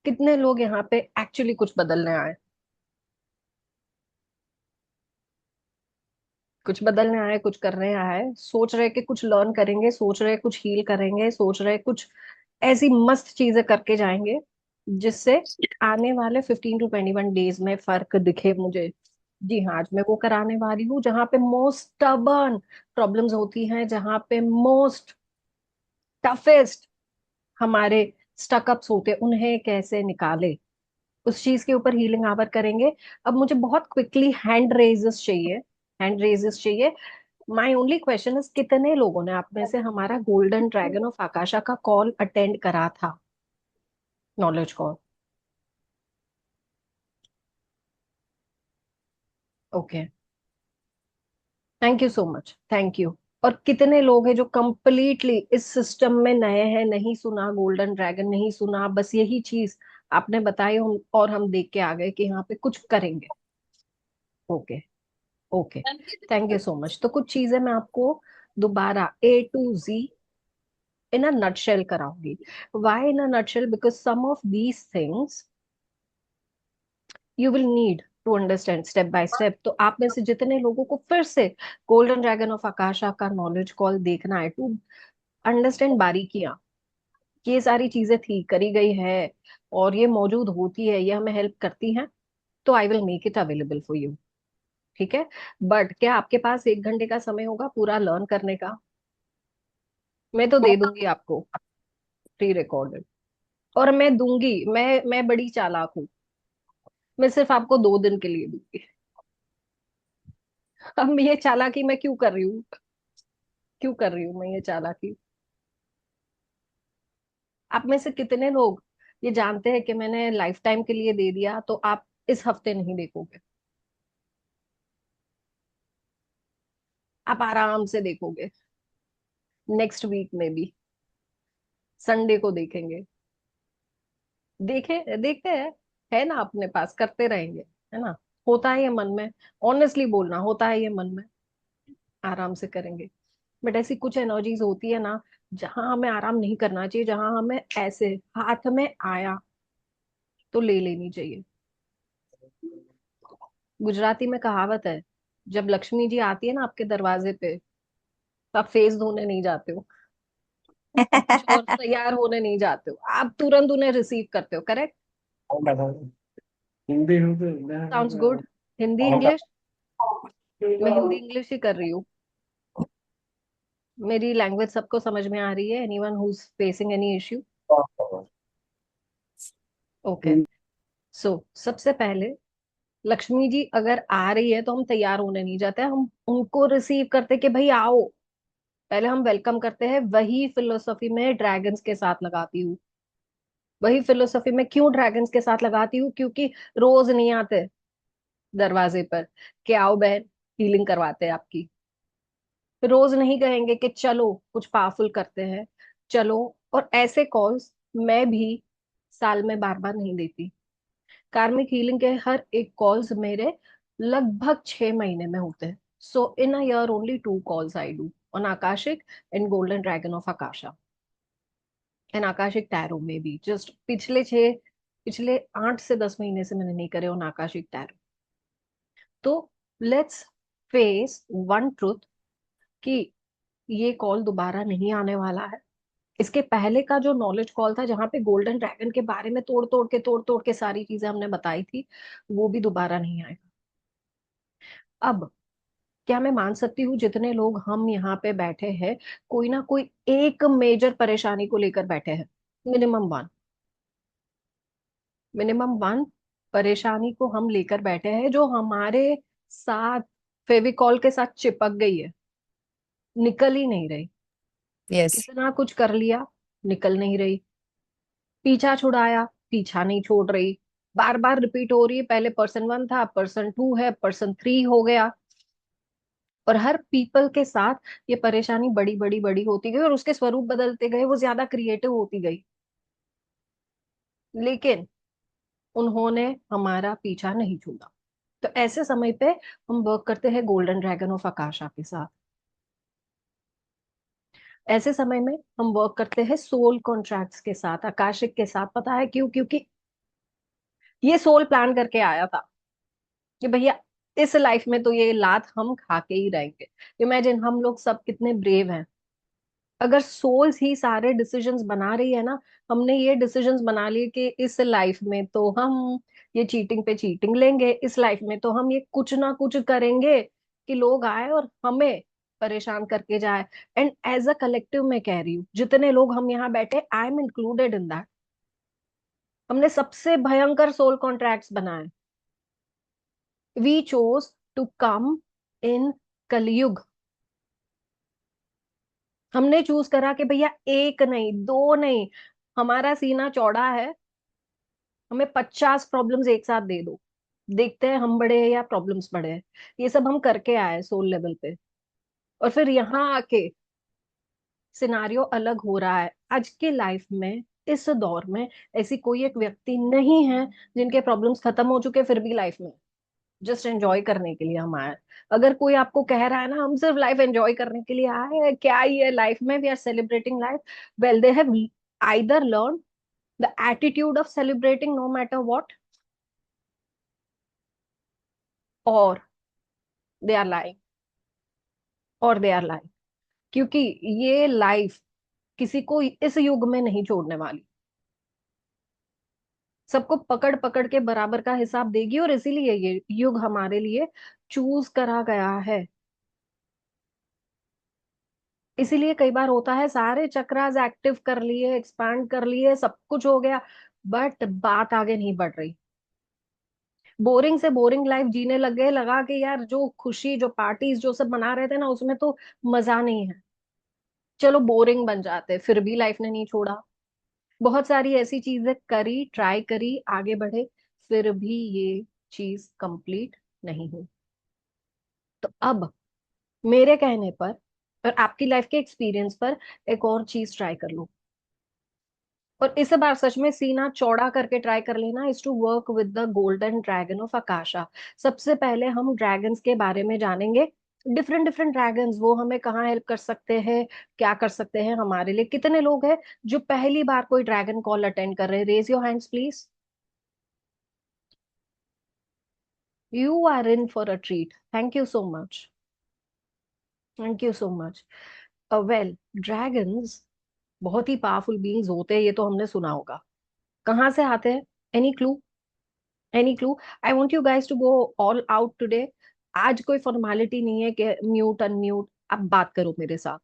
कितने लोग यहाँ पे एक्चुअली कुछ बदलने आए? कुछ बदलने आए, कुछ करने आए, सोच रहे कि कुछ लर्न करेंगे, सोच रहे कुछ हील करेंगे, सोच रहे कुछ ऐसी मस्त चीजें करके जाएंगे जिससे आने वाले 15 to 21 डेज में फर्क दिखे मुझे। जी हाँ, आज मैं वो कराने वाली हूँ जहाँ पे मोस्ट स्टबर्न प्रॉब्लम्स होती हैं, जहाँ पे मोस्ट टफेस्ट हमारे स्टकअप्स होते हैं, उन्हें कैसे निकाले, उस चीज के ऊपर हीलिंग आवर करेंगे। अब मुझे बहुत क्विकली हैंड रेजेस चाहिए, हैंड रेजेस चाहिए। माय ओनली क्वेश्चन इज, कितने लोगों ने आप में से हमारा गोल्डन ड्रैगन ऑफ आकाशा का कॉल अटेंड करा था, knowledge call? Okay, thank you so much, thank you. और कितने लोग हैं जो कंप्लीटली इस सिस्टम में नए हैं, नहीं सुना गोल्डन ड्रैगन, नहीं सुना, बस यही चीज आपने बताई और हम देख के आ गए कि यहाँ पे कुछ करेंगे। Okay, okay, thank you so much. तो कुछ चीजें मैं आपको दोबारा A to Z in a nutshell कराऊंगी। Why in a nutshell? Because some of these things you will need to understand step by step. तो आप में से जितने लोगों को फिर से गोल्डन ड्रैगन ऑफ आकाशा का नॉलेज कॉल देखना है, टू अंडरस्टैंड बारीकियां, कि ये सारी चीजें थी, करी गई है और ये मौजूद होती है, ये हमें हेल्प करती हैं, तो I will make it available for you. ठीक है? बट क्या आपके पास 1 घंटे का समय होगा पूरा लर्न करने का? मैं तो दे दूंगी आपको प्री रिकॉर्डेड, और मैं दूंगी, मैं बड़ी चालाक हूँ, मैं सिर्फ आपको 2 दिन के लिए दूंगी। अब ये चालाकी मैं क्यों कर रही हूँ, क्यों कर रही हूँ मैं ये चालाकी? आप में से कितने लोग ये जानते हैं कि मैंने लाइफ टाइम के लिए दे दिया, तो आप इस हफ्ते नहीं देखोगे, आप आराम से देखोगे, नेक्स्ट वीक में भी संडे को देखेंगे। देखे देखते हैं, है ना अपने पास, करते रहेंगे, है ना? होता है ये मन में, ऑनेस्टली बोलना, होता है ये मन में, आराम से करेंगे। बट ऐसी कुछ एनर्जीज होती है ना, जहां हमें आराम नहीं करना चाहिए, जहां हमें ऐसे हाथ में आया तो ले लेनी चाहिए। गुजराती में कहावत है, जब लक्ष्मी जी आती है ना आपके दरवाजे पे, तो आप फेस धोने नहीं जाते हो, आप कुछ और तैयार होने नहीं जाते हो, आप तुरंत उन्हें रिसीव करते हो। Correct? Hindi Hindi sounds good. Hindi English? मैं हिंदी इंग्लिश ही कर रही हूँ, मेरी लैंग्वेज सबको समझ में आ रही है। Anyone who is facing any issue? Okay. So सबसे पहले, लक्ष्मी जी अगर आ रही है तो हम तैयार होने नहीं जाते, हम उनको रिसीव करते कि भाई आओ, पहले हम वेलकम करते हैं। वही फिलोसफी में ड्रैगन्स के साथ लगाती हूँ, वही फिलोसफी में क्यों ड्रैगन्स के साथ लगाती हूँ, क्योंकि रोज नहीं आते दरवाजे पर कि आओ बहन हीलिंग करवाते हैं आपकी। रोज नहीं कहेंगे कि चलो कुछ पावरफुल करते हैं, चलो। और ऐसे कॉल्स मैं भी साल में बार बार नहीं देती। कार्मिक हीलिंग के हर एक कॉल्स मेरे लगभग 6 महीने में होते हैं। So in a year only 2 calls I do on Akashic and golden dragon of Akasha, and Akashic tarot में भी जस्ट पिछले 8 से 10 महीने से मैंने नहीं करे ऑन आकाशिक टैरो। तो लेट्स फेस वन ट्रुथ, कि ये कॉल दोबारा नहीं आने वाला है। इसके पहले का जो नॉलेज कॉल था, जहां पे गोल्डन ड्रैगन के बारे में तोड़ तोड़ के सारी चीजें हमने बताई थी, वो भी दोबारा नहीं आएगा। अब क्या मैं मान सकती हूँ जितने लोग हम यहाँ पे बैठे हैं, कोई ना कोई एक मेजर परेशानी को लेकर बैठे हैं, मिनिमम वन, मिनिमम वन परेशानी को हम लेकर बैठे हैं, जो हमारे साथ फेविकॉल के साथ चिपक गई है, निकल ही नहीं रही। यस। कितना कुछ कर लिया, निकल नहीं रही। पीछा छुड़ाया, पीछा नहीं छोड़ रही, बार बार रिपीट हो रही है। पहले पर्सन 1 था, पर्सन 2 है, पर्सन 3 हो गया। और हर पीपल के साथ ये परेशानी बड़ी बड़ी बड़ी होती गई और उसके स्वरूप बदलते गए, वो ज्यादा क्रिएटिव होती गई। लेकिन उन्होंने हमारा पीछा नहीं छोड़ा। तो ऐसे समय पे हम वर्क करते हैं गोल्डन ड्रैगन ऑफ आकाशा के साथ। ऐसे समय में हम वर्क करते हैं सोल कॉन्ट्रैक्ट्स के साथ, आकाशिक के साथ। पता है क्यों? क्योंकि ये सोल प्लान करके आया था कि भैया इस लाइफ में तो ये लात हम खा के ही रहेंगे। इमेजिन हम लोग सब कितने ब्रेव हैं। अगर सोल्स ही सारे डिसीजंस बना रही है ना, हमने ये डिसीजंस बना लिए कि इस लाइफ में तो हम ये चीटिंग पे चीटिंग लेंगे, इस लाइफ में तो हम ये कुछ ना कुछ करेंगे कि लोग आए और हमें परेशान करके जाए। एंड एज अ कलेक्टिव मैं कह रही हूँ, जितने लोग हम यहाँ बैठे, I am included in that, हमने सबसे भयंकर सोल कॉन्ट्रैक्ट्स बनाए। वी चोज टू कम इन कलयुग। हमने चूज करा कि भैया एक नहीं, दो नहीं, हमारा सीना चौड़ा है, हमें 50 प्रॉब्लम्स एक साथ दे दो, देखते हैं हम बड़े हैं या प्रॉब्लम्स बड़े हैं। ये सब हम करके आए सोल लेवल पे। और फिर यहाँ आके सिनारियो अलग हो रहा है। आज के लाइफ में, इस दौर में, ऐसी कोई एक व्यक्ति नहीं है जिनके प्रॉब्लम्स खत्म हो चुके फिर भी लाइफ में जस्ट एंजॉय करने के लिए हम आए हैं। अगर कोई आपको कह रहा है ना हम सिर्फ लाइफ एंजॉय करने के लिए आए हैं, क्या ये लाइफ में we are celebrating life, well they have either learn the attitude of celebrating no matter what, और दे आर लाइंग, और दे आर लाइंग। क्योंकि ये लाइफ किसी को इस युग में नहीं छोड़ने वाली, सबको पकड़ पकड़ के बराबर का हिसाब देगी। और इसीलिए ये युग हमारे लिए चूज करा गया है। इसीलिए कई बार होता है सारे चक्रास एक्टिव कर लिए, एक्सपांड कर लिए, सब कुछ हो गया, बट बात आगे नहीं बढ़ रही। बोरिंग से बोरिंग लाइफ जीने लग गए, लगा कि यार जो खुशी, जो पार्टीज, जो सब मना रहे थे ना, उसमें तो मजा नहीं है, चलो बोरिंग बन जाते, फिर भी लाइफ ने नहीं छोड़ा। बहुत सारी ऐसी चीजें करी, ट्राई करी, आगे बढ़े, फिर भी ये चीज कंप्लीट नहीं हुई। तो अब मेरे कहने पर और आपकी लाइफ के एक्सपीरियंस पर एक और चीज ट्राई कर लो, और इस बार सच में सीना चौड़ा करके ट्राई कर लेना, is to work with the golden dragon of Akasha. सबसे पहले हम ड्रैगन्स के बारे में जानेंगे, डिफरेंट डिफरेंट ड्रैगन्स, वो हमें कहाँ हेल्प कर सकते हैं, क्या कर सकते हैं हमारे लिए। कितने लोग हैं जो पहली बार कोई ड्रैगन कॉल अटेंड कर रहे हैं? Raise your hands please. You are in for a treat, thank you so much, thank you so much. Well, dragons बहुत ही पावरफुल बीइंग्स होते हैं, ये तो हमने सुना होगा। कहाँ से आते हैं? Any clue? Any clue? I want you guys to go all out today. आज कोई फॉर्मेलिटी नहीं है कि म्यूट अनम्यूट, अब बात करो मेरे साथ।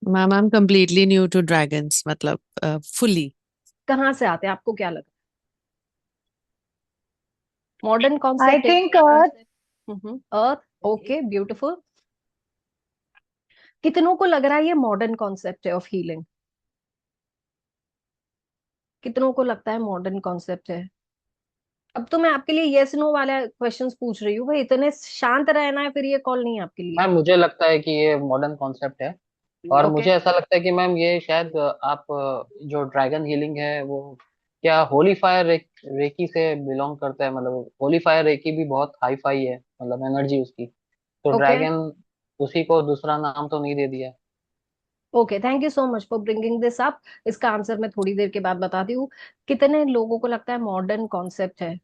Ma'am I am completely new to dragons, मतलब फुली। कहाँ से आते हैं, आपको क्या लगता है? मॉडर्न I कॉन्सेप्ट है think ये कॉन्सेप्ट? Earth, okay, beautiful. कितनों को लग रहा है ये मॉडर्न कॉन्सेप्ट है ऑफ हीलिंग? कितनों को लगता है मॉडर्न कॉन्सेप्ट है? अब तो मैं आपके लिए यस नो वाला क्वेश्चंस पूछ रही हूँ भाई, इतने शांत रहना है, फिर ये कॉल नहीं है आपके लिए। मैम मुझे लगता है कि ये मॉडर्न कॉन्सेप्ट है। और ओके। मुझे ऐसा लगता है कि मैम ये शायद आप जो ड्रैगन हीलिंग है वो क्या होली फायर रेकी से बिलोंग करता है। मतलब होली फायर रेकी भी बहुत हाई फाई है, मतलब एनर्जी उसकी। तो ओके। ड्रैगन उसी को दूसरा नाम तो नहीं दे दिया। Okay, thank you so much for bringing this up. इसका आंसर मैं थोड़ी देर के बाद बताती हूँ। कितने लोगों को लगता है मॉडर्न कॉन्सेप्ट है?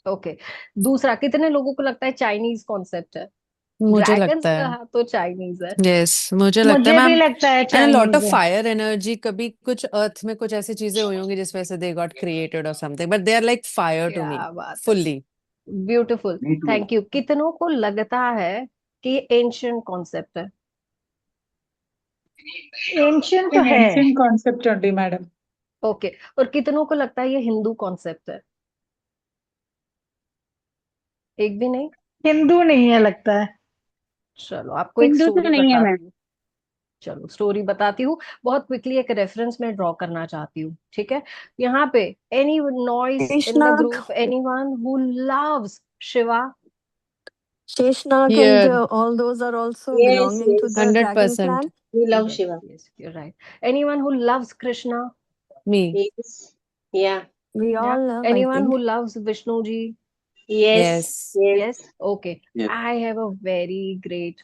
ओके। दूसरा, कितने लोगों को लगता है चाइनीज कॉन्सेप्ट है? मुझे ड्रैगन्स लगता है, कहा तो चाइनीज है। यस मुझे लगता है मुझे भी मैम। लगता है एंड लॉट ऑफ चाइनीज है। फायर एनर्जी, कभी कुछ अर्थ में कुछ ऐसी चीजें हुई होंगी जिस वजह से दे गॉट क्रिएटेड और something, but they are like fire to me क्या बात है, फुल्ली। Beautiful, thank you. कितनों को लगता है कि ये एंशियंट कॉन्सेप्ट है? एंशियंट तो है। Ancient concept only madam. Okay. और कितनों को लगता है ये हिंदू कॉन्सेप्ट है? एक भी नहीं? हिंदू नहीं है लगता है। चलो आपको एक हिंदू तो स्टोरी नहीं है मैम। बताती हूँ। चलो स्टोरी बताती हूँ, बहुत क्विकली एक रेफरेंस में ड्रॉ करना चाहती हूँ, ठीक है? यहाँ पे any noise in the Sheshnak, group, anyone who loves Shiva? Sheshnak, and here all those are also Yes, belonging to the yes. dragon 100%। clan. We love Yes, Shiva. yes, you're right. Anyone who loves Krishna? Me. Yes. Yeah. We Yeah. all love, I Anyone who think. loves Vishnu ji? Yes. Yes. Yes. Yes. Okay. Yes. I have a very great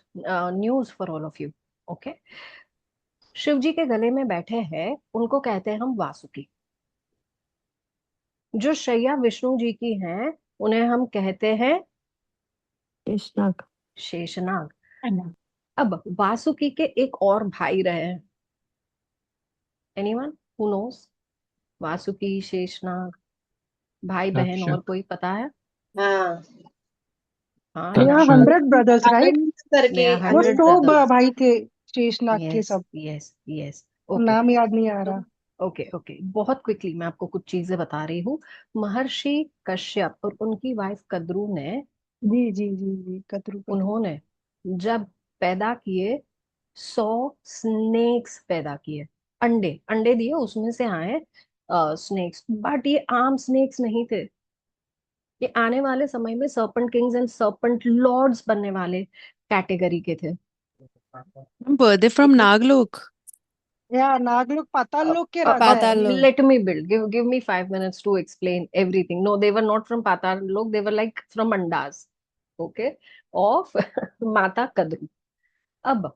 news for all of you. Okay. Shiv ji के गले में बैठे हैं, उनको कहते हैं हम वासुकी। जो शैया विष्णु जी की हैं उन्हें हम कहते हैं शेषनाग। शेषनाग। है ना? अब वासुकी के एक और भाई रहे हैं, anyone who knows? Vasuki, Sheshnag, भाई बहन और तक्षक। कोई पता है? हाँ, हाँ They या are तक्षक। 100 brothers, right? अनंत करके, या वो 100 अनंत। 100 ब्रदर्स। भाई थे शेषनाग के यस सब। Yes yes. ओके। नाम याद नहीं आ तो रहा। ओके ओके, बहुत क्विकली मैं आपको कुछ चीजें बता रही हूँ। महर्षि कश्यप और उनकी वाइफ कद्रू ने, जी जी जी जी, कतरू कतरू। उन्होंने जब पैदा किए 100 स्नेक्स पैदा किए, अंडे अंडे दिए, उसमें से आए स्नेक्स, बट ये आम स्नेक्स नहीं थे। ये आने वाले समय में serpent kings and serpent lords बनने वाले कैटेगरी के थे। बर्थडे फ्रॉम ठीक है। नागलोक। या नागलोक पाताल लोक के राजा है। पाताल लोक। Let me build. Give me 5 minutes to explain everything. No, they were not from Patar Lok. They were like from Andas. Okay, of माता कद्रू। अब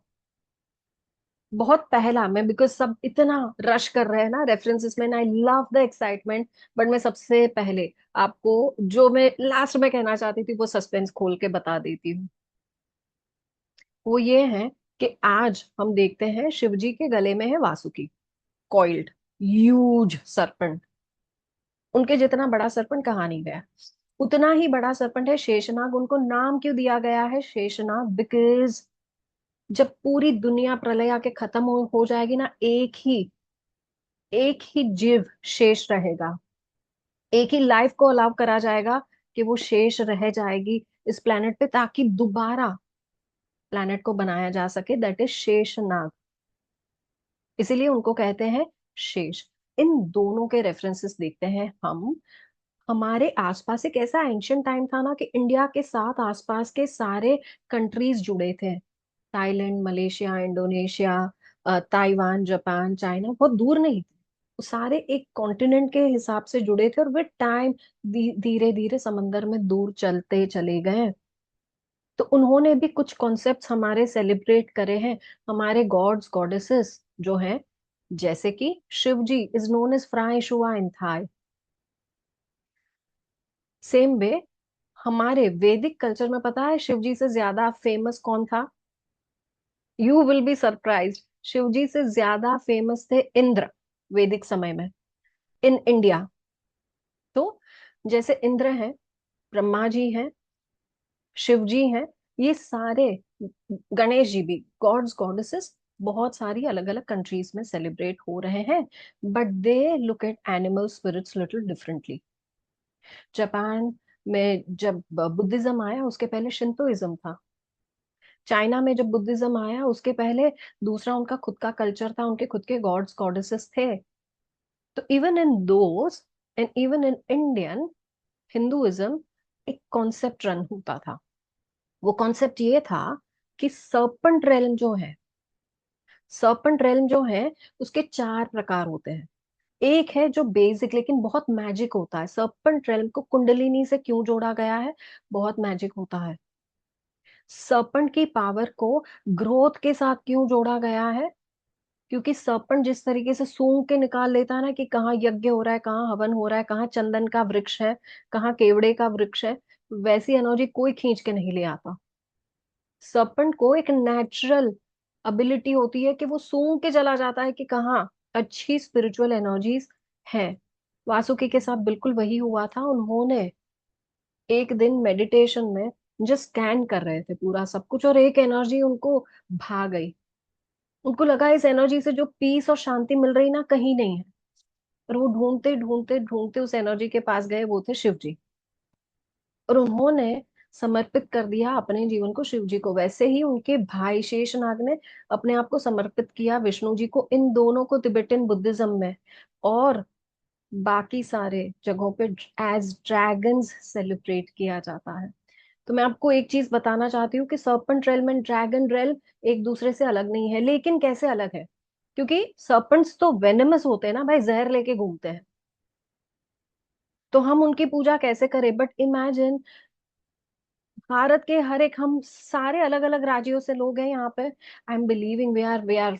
बहुत पहला मैं, बिकॉज सब इतना रश कर रहे हैं ना रेफरेंसेस में, I love the excitement, but मैं सबसे पहले आपको जो मैं लास्ट में कहना चाहती थी वो सस्पेंस खोल के बता देती हूँ। वो ये है कि आज हम देखते हैं शिव जी के गले में है वासुकी, कॉइल्ड ह्यूज सर्पेंट। उनके जितना बड़ा सर्पेंट कहाँ नहीं गया। उतना ही बड़ा सर्पेंट है शेषनाग। उनको नाम क्यों दिया गया है शेषनाग? बिकॉज जब पूरी दुनिया प्रलय आके खत्म हो जाएगी ना, एक ही जीव शेष रहेगा, एक ही लाइफ को अलाउ करा जाएगा कि वो शेष रह जाएगी इस प्लेनेट पे, ताकि दोबारा प्लेनेट को बनाया जा सके, दैट इज शेषनाग। इसीलिए उनको कहते हैं शेष। इन दोनों के रेफरेंसेस देखते हैं हम। हमारे आसपास एक ऐसा एंशियंट टाइम था ना कि इंडिया के साथ आसपास के सारे कंट्रीज जुड़े थे, Thailand, Malaysia, Indonesia, Taiwan, Japan, China, बहुत दूर नहीं थे। वो सारे एक कॉन्टिनेंट के हिसाब से जुड़े थे, और वे टाइम धीरे धीरे समंदर में दूर चलते चले गए। तो उन्होंने भी कुछ कॉन्सेप्ट्स हमारे सेलिब्रेट करे हैं, हमारे गॉड्स गॉडेसेस जो हैं, जैसे कि Shiv ji is known as Phra Isuan in Thai. Same way हमारे वैदिक कल्चर में पता है शिव जी से ज्यादा फेमस कौन था? You will be surprised. Shiv ji से ज्यादा फेमस थे इंद्र वैदिक समय में, इन इंडिया। तो जैसे इंद्र हैं, ब्रह्मा जी हैं, शिव जी हैं, ये सारे, गणेश जी भी, गॉड्स गॉडेसेस बहुत सारी अलग अलग कंट्रीज में सेलिब्रेट हो रहे हैं, but they look at animal spirits little differently. Japan में जब बुद्धिज्म आया उसके पहले शिंतोइज्म था। चाइना में जब बुद्धिज्म आया उसके पहले दूसरा उनका खुद का कल्चर था, उनके खुद के गॉड्स गॉडेसेस थे। तो even in those and even in Indian Hinduism एक कॉन्सेप्ट रन होता था। वो कॉन्सेप्ट ये था कि सर्पेंट रेल्म जो है उसके 4 प्रकार होते हैं। एक है जो बेसिक लेकिन बहुत मैजिक होता है। सर्पेंट रेल्म को कुंडलिनी से क्यों जोड़ा गया है? बहुत मैजिक होता है। सर्पेंट की पावर को ग्रोथ के साथ क्यों जोड़ा गया है? क्योंकि सर्पेंट जिस तरीके से सूंघ के निकाल लेता है ना कि कहाँ यज्ञ हो रहा है, कहाँ हवन हो रहा है, कहाँ चंदन का वृक्ष है, कहाँ केवड़े का वृक्ष है, वैसी एनर्जी कोई खींच के नहीं ले आता। सर्पेंट को एक नेचुरल एबिलिटी होती है कि वो सूंघ के चला जाता है कि कहाँ अच्छी स्पिरिचुअल एनर्जीज हैं। वासुकी के साथ बिल्कुल वही हुआ था। उन्होंने एक दिन मेडिटेशन में जस्ट स्कैन कर रहे थे पूरा सब कुछ, और एक एनर्जी उनको भा गई। उनको लगा इस एनर्जी से जो पीस और शांति मिल रही ना, कहीं नहीं है। और वो ढूंढते ढूंढते ढूंढते उस एनर्जी के पास गए, वो थे शिव जी। और उन्होंने समर्पित कर दिया अपने जीवन को शिव जी को। वैसे ही उनके भाई शेषनाग ने अपने आप को समर्पित किया विष्णु जी को। इन दोनों को तिबेटन बुद्धिज्म में और बाकी सारे जगहों पे एज ड्रैगन्स सेलिब्रेट किया जाता है। तो मैं आपको एक चीज बताना चाहती हूँ कि serpent realm and dragon realm एक दूसरे से अलग नहीं है। लेकिन कैसे अलग है? क्योंकि सर्पेंट्स तो वेनमस होते हैं ना भाई, जहर लेके घूमते हैं। तो हम उनकी पूजा कैसे करें? बट इमेजिन, भारत के हर एक, हम सारे अलग अलग राज्यों से लोग हैं यहाँ पे। I am believing we are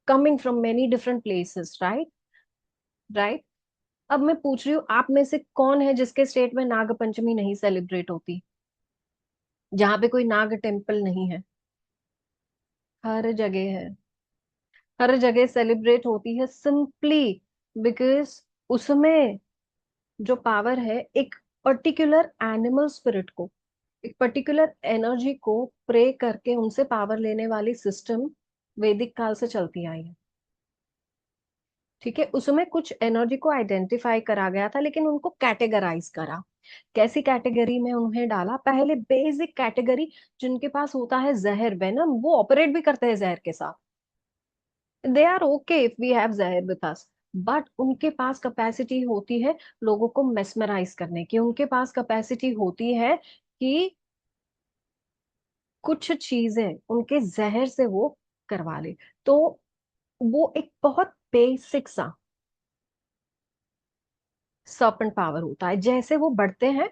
coming from many different places, right? Right. अब मैं पूछ रही हूँ, आप में से कौन है जिसके स्टेट में नाग पंचमी नहीं सेलिब्रेट होती, जहाँ पे कोई नाग टेम्पल नहीं है? हर जगह है, हर जगह सेलिब्रेट होती है, सिंपली बिकॉज उसमें जो पावर है, एक पर्टिकुलर एनिमल स्पिरिट को, एक पर्टिकुलर एनर्जी को प्रे करके उनसे पावर लेने वाली सिस्टम वैदिक काल से चलती आई है। ठीक है, उसमें कुछ एनर्जी को आइडेंटिफाई करा गया था, लेकिन उनको कैटेगराइज करा। कैसी कैटेगरी में उन्हें डाला? पहले बेसिक कैटेगरी, जिनके पास होता है जहर, वेनम, वो ऑपरेट भी करते हैं जहर के साथ। They are okay if we have जहर विद अस, बट उनके पास कैपेसिटी होती है लोगों को मेस्मराइज करने की, उनके पास कैपेसिटी होती है कि कुछ चीजें उनके जहर से वो करवा ले। तो वो एक बहुत बेसिक सा सर्पेंट पावर होता है। जैसे वो बढ़ते हैं,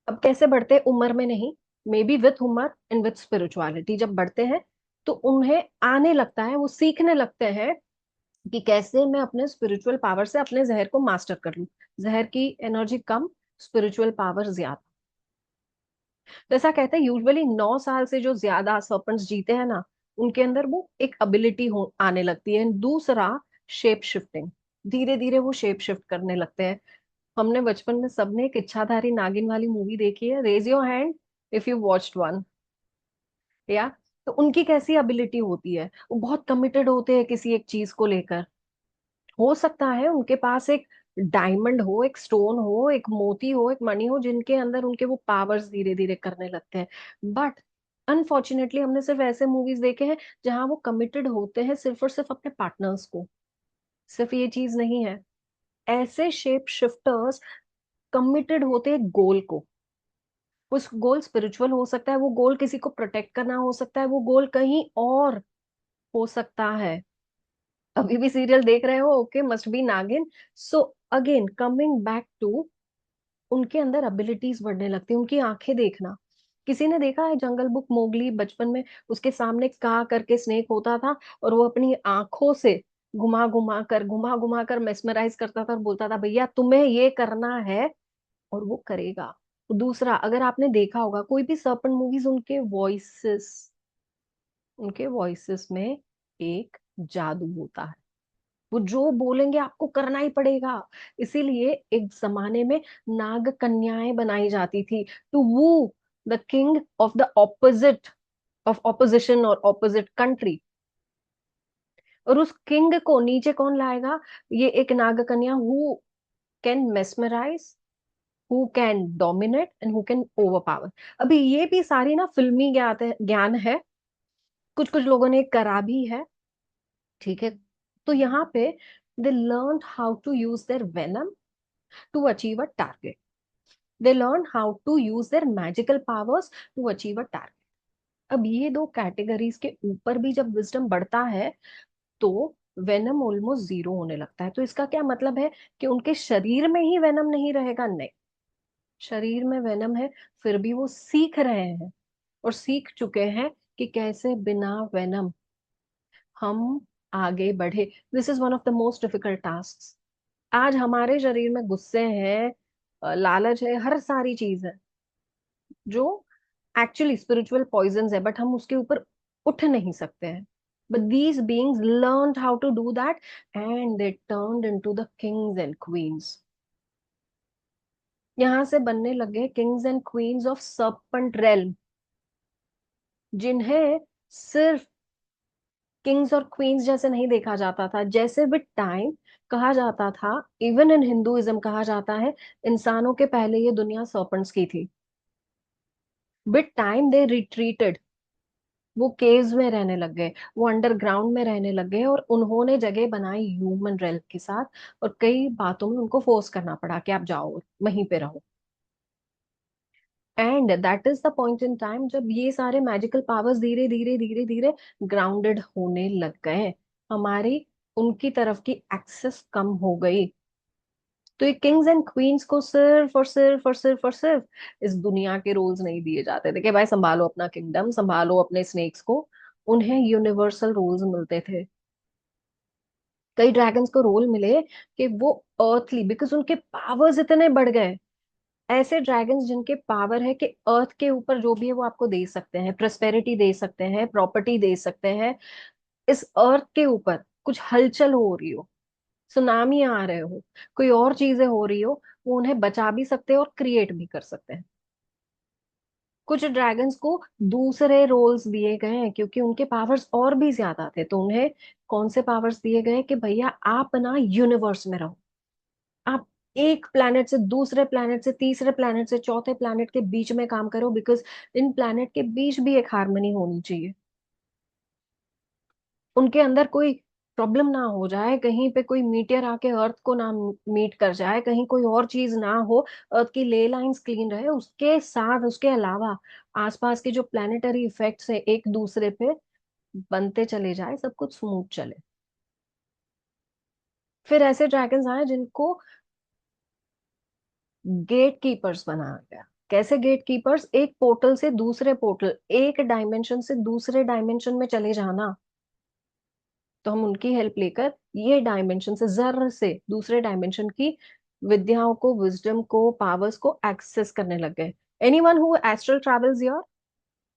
अब कैसे बढ़ते हैं? उम्र में नहीं, मे बी विथ उम्र एंड विथ स्पिरिचुअलिटी, जब बढ़ते हैं तो उन्हें आने लगता है, वो सीखने लगते हैं कि कैसे मैं अपने स्पिरिचुअल पावर से अपने जहर को मास्टर कर लूं। जहर की एनर्जी कम, स्पिरिचुअल पावर ज्यादा। तो ऐसा कहते हैं यूजुअली 9 साल से जो ज्यादा सर्पेंट्स जीते हैं ना, उनके अंदर वो एक एबिलिटी हो आने लगती है। दूसरा, शेप शिफ्टिंग, धीरे धीरे वो शेप शिफ्ट करने लगते हैं। हमने बचपन में सबने एक इच्छाधारी नागिन वाली मूवी देखी है, raise your hand if you watched one. या तो उनकी कैसी एबिलिटी होती है, वो बहुत कमिटेड होते हैं किसी एक चीज को लेकर। हो सकता है उनके पास एक डायमंड हो, एक स्टोन हो, एक मोती हो, एक मणि हो, जिनके अंदर उनके वो पावर्स धीरे धीरे करने लगते हैं। बट अनफॉर्चुनेटली हमने सिर्फ ऐसे मूवीज देखे हैं जहां वो कमिटेड होते हैं सिर्फ और सिर्फ अपने पार्टनर्स को। सिर्फ ये चीज नहीं है, ऐसे शेप शिफ्टर्स कमिटेड होते हैं गोल को। उस गोल स्पिरिचुअल हो सकता है, वो गोल किसी को प्रोटेक्ट करना हो सकता है, वो गोल कहीं और हो सकता है। अभी भी सीरियल देख रहे हो? Okay, must be Naagin. So again coming back to, उनके अंदर एबिलिटीज बढ़ने लगती है, उनकी आंखें देखना। किसी ने देखा है जंगल बुक मोगली? बचपन में उसके सामने का करके स्नेक होता था, और वो अपनी आंखों से घुमा घुमा कर मेस्मराइज करता था और बोलता था भैया तुम्हें ये करना है, और वो करेगा। दूसरा, अगर आपने देखा होगा कोई भी सर्पन मूवीज, उनके वॉइसेस में एक जादू होता है। वो जो बोलेंगे आपको करना ही पड़ेगा। इसीलिए एक जमाने में नाग कन्याएं बनाई जाती थी, to woo the king of the opposite, of opposition और ऑपोजिट कंट्री। और उस किंग को नीचे कौन लाएगा? ये एक नाग कन्या, who can mesmerise, who can dominate and who can over power. अभी ये भी सारी ना फिल्मी ज्ञान है, कुछ कुछ लोगों ने करा भी है। ठीक है, तो यहाँ पे they learn how to use their venom to achieve a target, they learn how to use their magical powers to achieve a target. अब ये दो कैटेगरीज के ऊपर भी जब विजडम बढ़ता है, तो वेनम ऑलमोस्ट जीरो होने लगता है। तो इसका क्या मतलब है कि उनके शरीर में ही वेनम नहीं रहेगा? नहीं, शरीर में वेनम है, फिर भी वो सीख रहे हैं और सीख चुके हैं कि कैसे बिना वेनम हम आगे बढ़े। This is one of the most difficult task. आज हमारे शरीर में गुस्से हैं, लालच है, हर सारी चीज है जो एक्चुअली स्पिरिचुअल पॉइजन है, बट हम उसके ऊपर उठ नहीं सकते हैं। But these beings learned how to do that, and they turned into the kings and queens. यहां से बनने लगे kings and queens of serpent realm, जिन्हें सिर्फ किंग्स और क्वींस जैसे नहीं देखा जाता था। जैसे विद टाइम कहा जाता था, इवन इन हिंदुइज्म कहा जाता है, इंसानों के पहले ये दुनिया सर्पेंट्स की थी। विद टाइम दे रिट्रीटेड, वो केव्स में रहने लग गए, वो अंडरग्राउंड में रहने लग गए, और उन्होंने जगह बनाई ह्यूमन रेल्म के साथ। और कई बातों में उनको फोर्स करना पड़ा कि आप जाओ वहीं पे रहो। And that is the point in time जब ये सारे मैजिकल पावर्स धीरे धीरे धीरे धीरे ग्राउंडेड होने लग गए, हमारी उनकी तरफ की एक्सेस कम हो गई। तो ये किंग्स एंड क्वींस को सिर्फ और सिर्फ और सिर्फ और सिर्फ इस दुनिया के रूल्स नहीं दिए जाते थे कि भाई संभालो अपना किंगडम, संभालो अपने स्नेक्स को। उन्हें यूनिवर्सल रूल्स मिलते थे। कई ड्रैगन्स को रोल मिले कि वो अर्थली, बिकॉज उनके पावर्स इतने बढ़ गए। ऐसे ड्रैगन्स जिनके पावर है कि अर्थ के ऊपर जो भी है वो आपको दे सकते हैं, प्रोस्पेरिटी दे सकते हैं, प्रॉपर्टी दे सकते हैं। इस अर्थ के ऊपर कुछ हलचल हो रही हो, सुनामी आ रहे हो, कोई और चीजें हो रही हो, वो उन्हें बचा भी सकते हैं और क्रिएट भी कर सकते हैं। कुछ ड्रैगन्स को दूसरे रोल्स दिए गए हैं क्योंकि उनके पावर्स और भी ज्यादा थे, तो उन्हें कौन से पावर्स दिए गए कि भैया आप ना यूनिवर्स में रहो, आप एक प्लैनेट से दूसरे प्लैनेट से तीसरे प्लैनेट से चौथे प्लैनेट के बीच में काम करो, बिकॉज इन प्लैनेट के बीच भी एक हार्मनी होनी चाहिए। उनके अंदर कोई प्रॉब्लम ना हो जाए, कहीं पे कोई मीटियर आके अर्थ को ना मीट कर जाए, कहीं कोई और चीज ना हो, अर्थ की ले लाइंस क्लीन रहे। उसके साथ उसके अलावा आसपास के जो प्लानिटरी इफेक्ट्स है एक दूसरे पे बनते चले जाए, सब कुछ स्मूथ चले। फिर ऐसे ड्रैगन्स आए जिनको गेट कीपर्स बनाया गया। कैसे गेट कीपर्स? एक पोर्टल से दूसरे पोर्टल, एक डायमेंशन से दूसरे डायमेंशन में चले जाना, तो हम उनकी हेल्प लेकर ये डायमेंशन से जर से दूसरे डायमेंशन की विद्याओं को, विजडम को, पावर्स को एक्सेस करने लग गए। Anyone who astral travels your,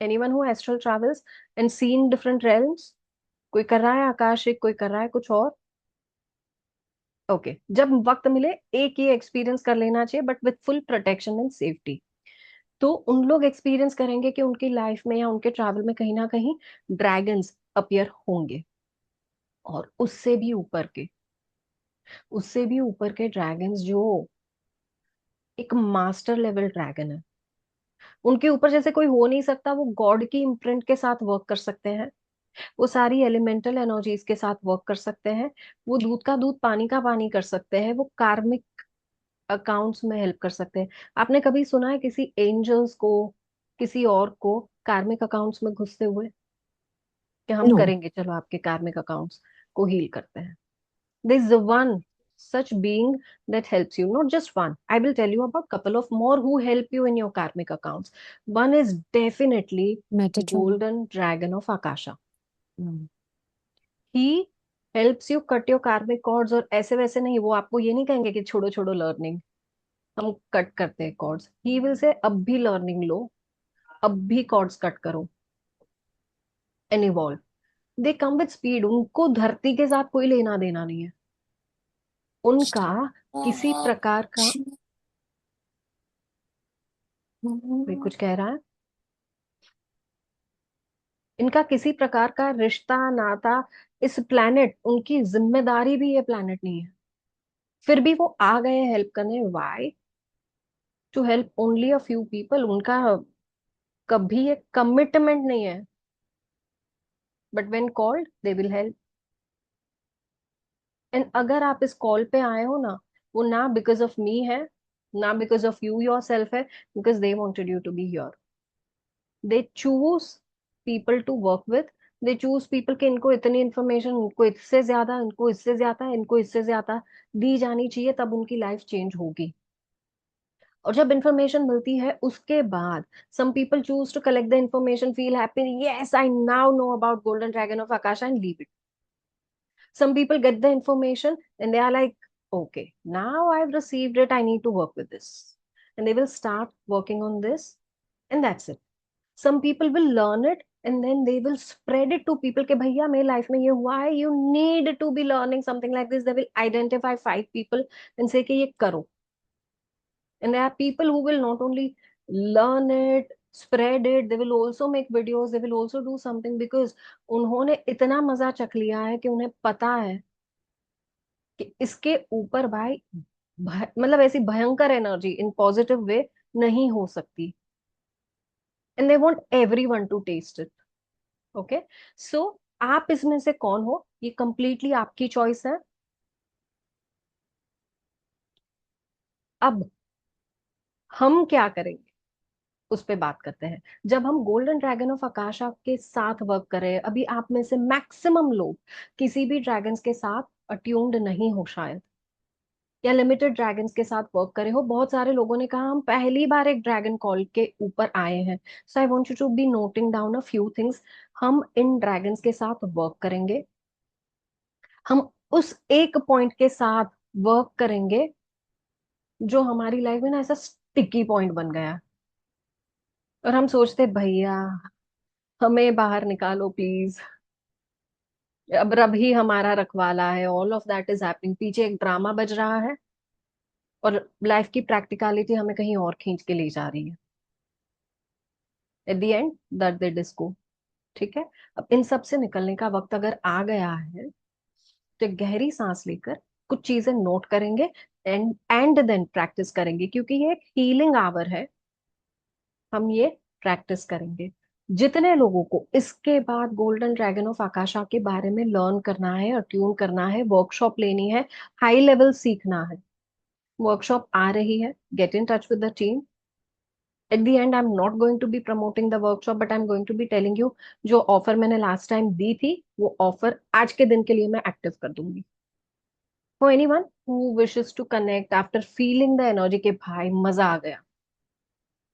anyone who astral travels and scene different realms? कोई कर रहा है आकाशिक, कोई कर रहा है कुछ और? ओके, जब वक्त मिले एक ये एक्सपीरियंस कर लेना चाहिए, but with full protection and safety. तो उन लोग एक्सपीरियंस करेंगे कि उनकी लाइफ में या उनके ट्रैवल में कहीं ना कहीं ड्रैगन्स अपीयर होंगे, और उससे भी ऊपर के ड्रैगन्स जो एक मास्टर लेवल ड्रैगन है, उनके ऊपर जैसे कोई हो नहीं सकता, वो गॉड की इम्प्रिंट के साथ वर्क कर सकते हैं, वो सारी एलिमेंटल एनर्जीज के साथ वर्क कर सकते हैं, वो दूध का दूध पानी का पानी कर सकते हैं, वो कार्मिक अकाउंट्स में हेल्प कर सकते हैं। आपने कभी सुना है किसी एंजल्स को, किसी और को कार्मिक अकाउंट्स में घुसते हुए कि हम No. करेंगे, चलो आपके कार्मिक अकाउंट्स को हील करते हैं? There is one such being that helps you, not just one. I will tell you about couple of more who help you in your karmic accounts. One is definitely Metatron. Golden Dragon of Akasha. Hmm. He helps you cut your karmic cords, और ऐसे वैसे नहीं, वो आपको ये नहीं कहेंगे कि छोड़ो छोड़ो लर्निंग, हम कट करते हैं कॉर्ड्स। ही विल से अब भी लर्निंग लो, अब भी कॉर्ड्स कट करो and evolve. They come with speed, उनको धरती के साथ कोई लेना देना नहीं है। उनका किसी प्रकार का, कोई कुछ कह रहा है, इनका किसी प्रकार का रिश्ता नाता इस प्लैनेट, उनकी जिम्मेदारी भी ये प्लैनेट नहीं है, फिर भी वो आ गए हेल्प करने। Why? To help only a few people. उनका कभी ये कमिटमेंट नहीं है, but when called they will help. And अगर आप इस कॉल पे आए हो ना, वो ना बिकॉज ऑफ मी है, ना because of you yourself है, because they wanted you to be here. They choose people to work with, they choose people के इनको इतनी इंफॉर्मेशन, इनको इससे ज्यादा, इनको इससे ज्यादा, इनको इससे ज्यादा दी जानी चाहिए, तब उनकी लाइफ चेंज होगी। और जब इंफॉर्मेशन मिलती है उसके बाद, some people choose to collect the information, feel happy, yes I now know about golden dragon of Akasha, and leave it. Some people get the information and they are like, okay, now I've received it, I need to work with this. And they will start working on this, and that's it. Some people will learn it and then they will spread it to people कि भैया मेरे life में ये हुआ है, you need to be learning something like this. They will identify 5 people and say कि ये करो. And there are people who will not only learn it, spread it, they will also make videos, they will also do something, because उन्होंने इतना मजा चख लिया है कि उन्हें पता है कि इसके ऊपर भाई मतलब ऐसी भयंकर एनर्जी इन पॉजिटिव वे नहीं हो सकती, and they want everyone to test it. Okay, so आप इसमें से कौन हो, ये कंप्लीटली आपकी चॉइस है। अब हम क्या करेंगे उस पे बात करते हैं। जब हम गोल्डन ड्रैगन ऑफ आकाशा के साथ वर्क कर रहे हैं, अभी आप में से मैक्सिमम लोग किसी भी ड्रैगन्स के साथ अट्यून्ड नहीं हो शायद, या लिमिटेड ड्रैगन्स के साथ वर्क करे हो। बहुत सारे लोगों ने कहा हम पहली बार एक ड्रैगन कॉल के ऊपर आए हैं। So I want you to be noting down a few things. हम इन ड्रैगन्स के साथ वर्क करेंगे, हम उस एक पॉइंट के साथ वर्क करेंगे जो हमारी लाइफ में ना ऐसा स्टिकी पॉइंट बन गया, और हम सोचते भैया हमें बाहर निकालो प्लीज, अब रब ही हमारा रखवाला है, all of that is happening, पीछे एक ड्रामा बज रहा है और लाइफ की प्रैक्टिकलिटी हमें कहीं और खींच के ले जा रही है। Eight the and that they disco. ठीक है, अब इन सब से निकलने का वक्त अगर आ गया है तो एक गहरी सांस लेकर कुछ चीजें नोट करेंगे एंड देन प्रैक्टिस करेंगे, क्योंकि ये एक हीलिंग आवर है। हम ये प्रैक्टिस करेंगे। जितने लोगों को इसके बाद गोल्डन ड्रैगन ऑफ आकाशा के बारे में लर्न करना है और ट्यून करना है, वर्कशॉप लेनी है, हाई लेवल सीखना है, वर्कशॉप आ रही है, get in touch with the team. At the end I am not going to be promoting the workshop, but I am going to be telling you जो ऑफर मैंने last time दी थी वो ऑफर आज के दिन के लिए मैं एक्टिव कर दूंगी। For anyone who wishes to connect after feeling the energy के भाई मजा आ गया।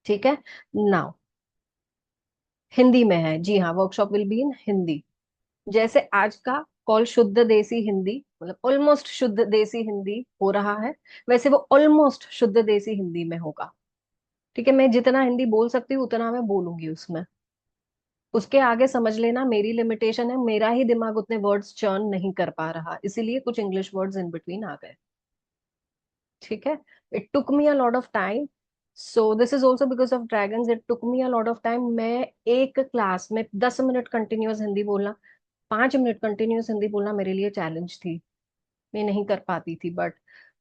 ठीक है, नाउ हिंदी में है, जी हाँ, workshop will be in Hindi. जैसे आज का कॉल शुद्ध देसी हिंदी, मतलब ऑलमोस्ट शुद्ध देसी हिंदी हो रहा है, वैसे वो ऑलमोस्ट शुद्ध देसी हिंदी में होगा। ठीक है, मैं जितना हिंदी बोल सकती हूँ उतना मैं बोलूंगी उसमें, उसके आगे समझ लेना मेरी लिमिटेशन है, मेरा ही दिमाग उतने वर्ड्स चर्न नहीं कर पा रहा, इसीलिए कुछ इंग्लिश वर्ड्स इन बिटवीन आ गए। ठीक है, it took me a lot of time, so this is also because of dragons, it took me a lot of time. मैं एक क्लास में 10 मिनट कंटिन्यूअस हिंदी बोलना, 5 मिनट कंटिन्यूअस हिंदी बोलना मेरे लिए चैलेंज थी, मैं नहीं कर पाती थी, but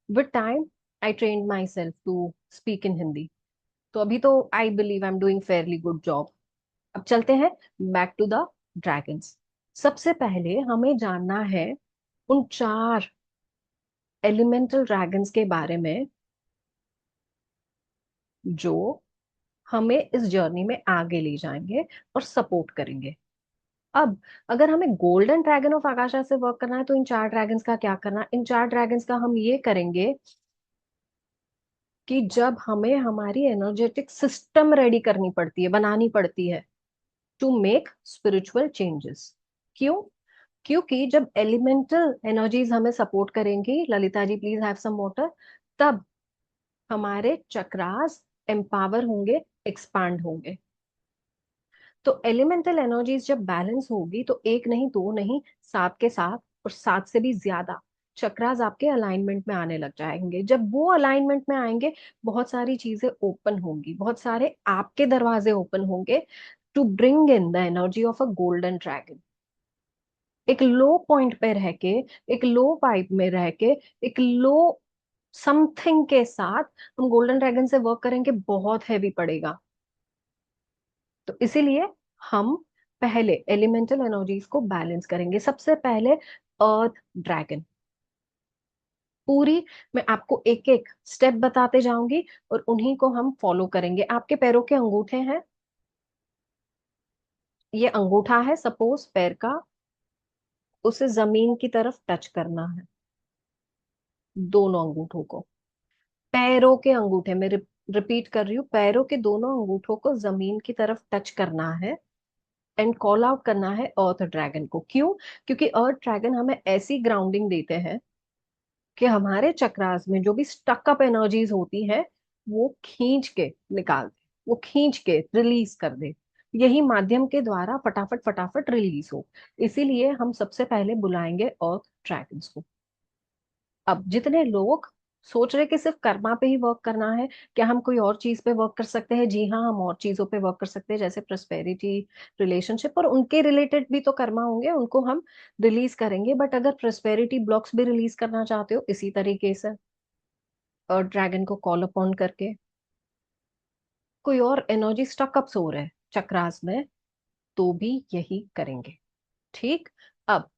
with time I trained my self to speak in Hindi. तो अभी तो I believe I am doing fairly good job. अब चलते हैं बैक टू द ड्रैगन्स। सबसे पहले हमें जानना है उन 4 एलिमेंटल ड्रैगन्स के बारे में जो हमें इस जर्नी में आगे ले जाएंगे और सपोर्ट करेंगे। अब अगर हमें गोल्डन ड्रैगन ऑफ आकाशा से वर्क करना है तो इन 4 ड्रैगन्स का क्या करना, इन 4 ड्रैगन्स का हम ये करेंगे कि जब हमें हमारी एनर्जेटिक सिस्टम रेडी करनी पड़ती है, बनानी पड़ती है टू मेक स्पिरिचुअल चेंजेस। क्यों? क्योंकि जब एलिमेंटल एनर्जीज हमें सपोर्ट करेंगी, Lalita ji please have some water, तब हमारे चक्रास एम्पावर होंगे, एक्सपांड होंगे। तो एलिमेंटल एनर्जीज जब बैलेंस होगी तो एक नहीं, दो नहीं, 7 के साथ और 7 से भी ज्यादा चक्रास आपके अलाइनमेंट में आने लग जाएंगे। जब वो अलाइनमेंट में आएंगे बहुत सारी चीजें ओपन होंगी, बहुत सारे आपके दरवाजे ओपन होंगे to bring in the energy of a golden dragon. एक लो पॉइंट पे रह के, एक लो वाइब में रह के, एक लो समथिंग के साथ हम गोल्डन ड्रैगन से वर्क करेंगे बहुत हैवी पड़ेगा। तो इसीलिए हम पहले एलिमेंटल एनर्जीज को बैलेंस करेंगे। सबसे पहले अर्थ ड्रैगन, पूरी मैं आपको एक एक स्टेप बताते जाऊंगी और उन्हीं को हम फॉलो करेंगे। आपके पैरों के अंगूठे हैं, ये अंगूठा है सपोज पैर का, उसे जमीन की तरफ टच करना है, दोनों अंगूठों को, पैरों के अंगूठे, मैं रिपीट कर रही हूँ, पैरों के दोनों अंगूठों को जमीन की तरफ टच करना है एंड कॉल आउट करना है अर्थ ड्रैगन को। क्यों? क्योंकि अर्थ ड्रैगन हमें ऐसी ग्राउंडिंग देते हैं कि हमारे चक्रास में जो भी स्टक अप एनर्जीज होती हैं वो खींच के निकाल दे, वो खींच के रिलीज कर दे, यही माध्यम के द्वारा फटाफट फटाफट रिलीज हो। इसीलिए हम सबसे पहले बुलाएंगे अर्थ ड्रैगन्स को। अब जितने लोग सोच रहे कि सिर्फ कर्मा पे ही वर्क करना है, क्या हम कोई और चीज पे वर्क कर सकते हैं? जी हाँ, हम और चीजों पे वर्क कर सकते हैं, जैसे प्रोस्पेरिटी, रिलेशनशिप, और उनके रिलेटेड भी तो कर्मा होंगे, उनको हम रिलीज करेंगे। बट अगर प्रोस्पेरिटी ब्लॉक्स भी रिलीज करना चाहते हो इसी तरीके से और ड्रैगन को कॉल अपॉन करके, कोई और एनर्जी स्टक अप्स हो रहे हैं चक्रास में तो भी यही करेंगे। ठीक, अब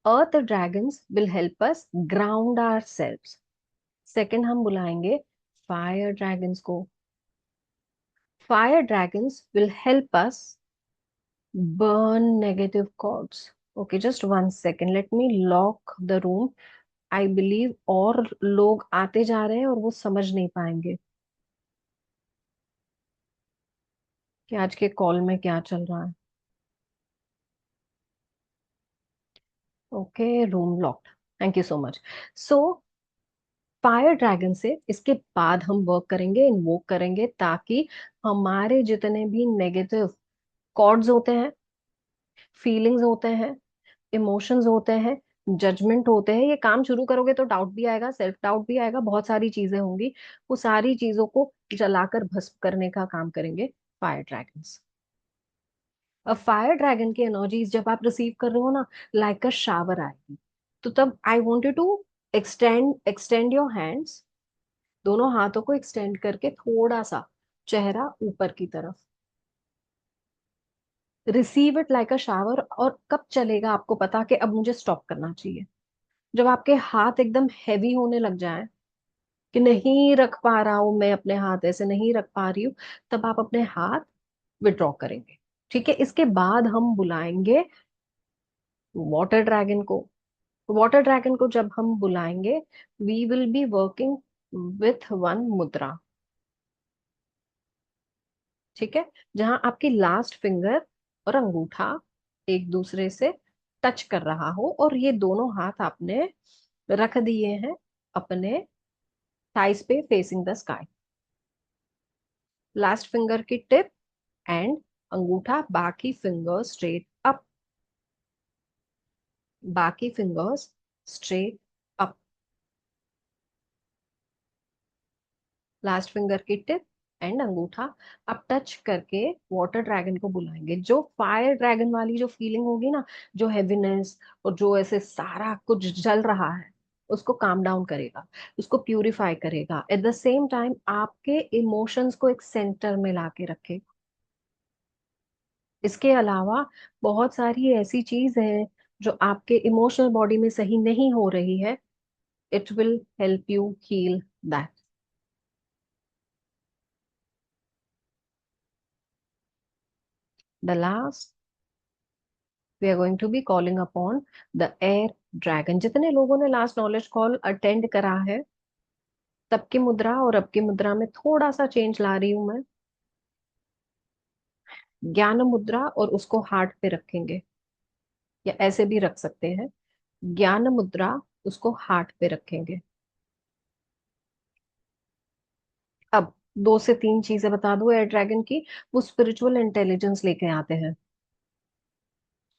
earth dragons will help us ground ourselves. Second हम बुलाएंगे फायर ड्रैगन्स को। Fire dragons will help us burn negative cords. Okay, just 1 second, let me lock the room. I believe और लोग आते जा रहे हैं और वो समझ नहीं पाएंगे कि आज के कॉल में क्या चल रहा है। Okay, room locked. Thank you so much. So fire dragon से इसके बाद हम वर्क करेंगे, इन्वोक करेंगे, ताकि हमारे जितने भी नेगेटिव कॉर्ड्स होते हैं, फीलिंग्स होते हैं, इमोशंस होते हैं, जजमेंट होते हैं, ये काम शुरू करोगे तो डाउट भी आएगा, सेल्फ डाउट भी आएगा, बहुत सारी चीजें होंगी, वो सारी चीजों को जलाकर भस्म करने का काम करेंगे फायर ड्रैगन्स। अब फायर ड्रैगन की एनर्जीज जब आप रिसीव कर रहे हो ना, लाइक अ शावर आएगी, तो तब I want you to extend your hands, दोनों हाथों को एक्सटेंड करके थोड़ा सा चेहरा ऊपर की तरफ, receive it like a shower. और कब चलेगा आपको पता कि अब मुझे स्टॉप करना चाहिए? जब आपके हाथ एकदम हैवी होने लग जाए, कि नहीं रख पा रहा हूं मैं अपने हाथ, ऐसे नहीं रख पा रही हूँ, तब आप अपने हाथ विड्रॉ करेंगे। ठीक है, इसके बाद हम बुलाएंगे वाटर ड्रैगन को। वाटर ड्रैगन को जब हम बुलाएंगे, we will be working with one mudra. ठीक है, जहां आपकी लास्ट फिंगर और अंगूठा एक दूसरे से टच कर रहा हो, और ये दोनों हाथ आपने रख दिए हैं अपने थाइस पे facing the sky. Last finger की टिप एंड अंगूठा, बाकी फिंगर्स स्ट्रेट अप, बाकी fingers straight up. Last finger की टिप एंड अंगूठा अब टच करके वाटर ड्रैगन को बुलाएंगे। जो फायर ड्रैगन वाली जो फीलिंग होगी ना, जो हैवीनेस और जो ऐसे सारा कुछ जल रहा है, उसको काम डाउन करेगा, उसको प्यूरिफाई करेगा, एट द सेम टाइम आपके इमोशंस को एक सेंटर में लाके रखेगा। इसके अलावा बहुत सारी ऐसी चीज है जो आपके इमोशनल बॉडी में सही नहीं हो रही है, it will help you heal that. The last, we are going to be calling upon the air dragon। जितने लोगों ने लास्ट नॉलेज कॉल अटेंड करा है, तब की मुद्रा और अब की मुद्रा में थोड़ा सा चेंज ला रही हूं मैं। ज्ञान मुद्रा, और उसको हार्ट पे रखेंगे, या ऐसे भी रख सकते हैं। ज्ञान मुद्रा, उसको हार्ट पे रखेंगे। अब दो से तीन चीजें बता दो एयर ड्रैगन की, वो स्पिरिचुअल इंटेलिजेंस लेके आते हैं।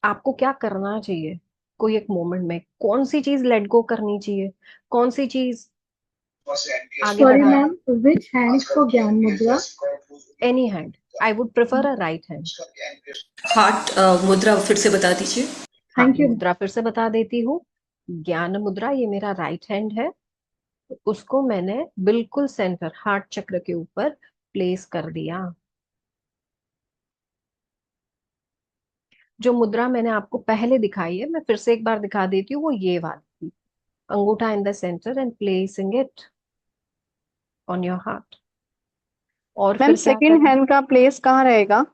आपको क्या करना चाहिए, कोई एक मोमेंट में कौन सी चीज लेट गो करनी चाहिए, कौन सी चीज आगे सॉरी बढ़ानी? मैम, विच हैंड फॉर ज्ञान मुद्रा? Any hand, I would prefer a right hand. Heart मुद्रा फिर से बता दीजिए। हाँ, थैंक यू। मुद्रा फिर से बता देती हूँ। ज्ञान मुद्रा, ये मेरा राइट हैंड है, उसको मैंने बिल्कुल सेंटर हार्ट चक्र के ऊपर प्लेस कर दिया। जो मुद्रा मैंने आपको पहले दिखाई है, मैं फिर से एक बार दिखा देती हूँ, वो ये वाली थी। अंगूठा in the centre and placing it on your heart. और मैम फिर क्या सेकंड करें? हैंड का प्लेस कहाँ रहेगा?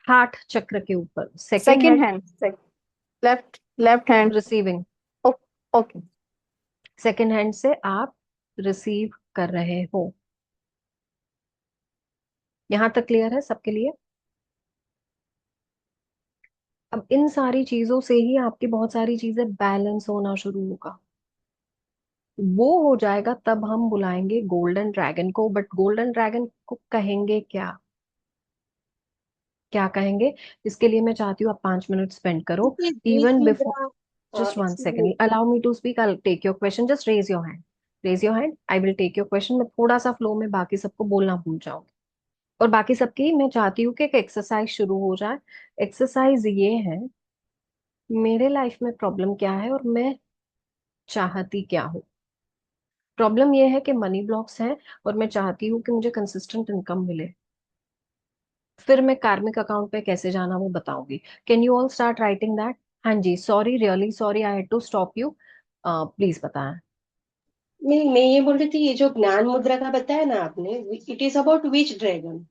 हार्ट चक्र के ऊपर, second second hand hand, left left hand. Receiving. Okay. Second hand से आप रिसीव कर रहे हो। यहां तक क्लियर है सबके लिए? अब इन सारी चीजों से ही आपकी बहुत सारी चीजें बैलेंस होना शुरू होगा। वो हो जाएगा तब हम बुलाएंगे गोल्डन ड्रैगन को। बट गोल्डन ड्रैगन को कहेंगे क्या, क्या कहेंगे? इसके लिए मैं चाहती हूँ आप 5 मिनट स्पेंड करो। बीच even before, mudra, just one excuse me, second, allow me to speak, I take your question, just raise your hand. Raise your hand, I will take your question. मैं थोड़ा सा फ्लो में बाकी सबको बोलना भूल जाऊंगी, और बाकी सबकी मैं चाहती हूँ कि एक एक्सरसाइज शुरू हो जाए। एक्सरसाइज ये है, मेरे लाइफ में प्रॉब्लम क्या है और मैं चाहती क्या हूँ। प्रॉब्लम ये है कि मनी ब्लॉक्स हैं, और मैं चाहती हूँ कि मुझे कंसिस्टेंट इनकम मिले। फिर मैं कार्मिक अकाउंट पे कैसे जाना वो बताऊंगी। Can you all start writing that? हाँ जी, sorry, really sorry, I had to stop you. Please बताएं। मैं ये बोल रही थी, ये जो ज्ञान मुद्रा का बताया ना आपने, it is about which dragon?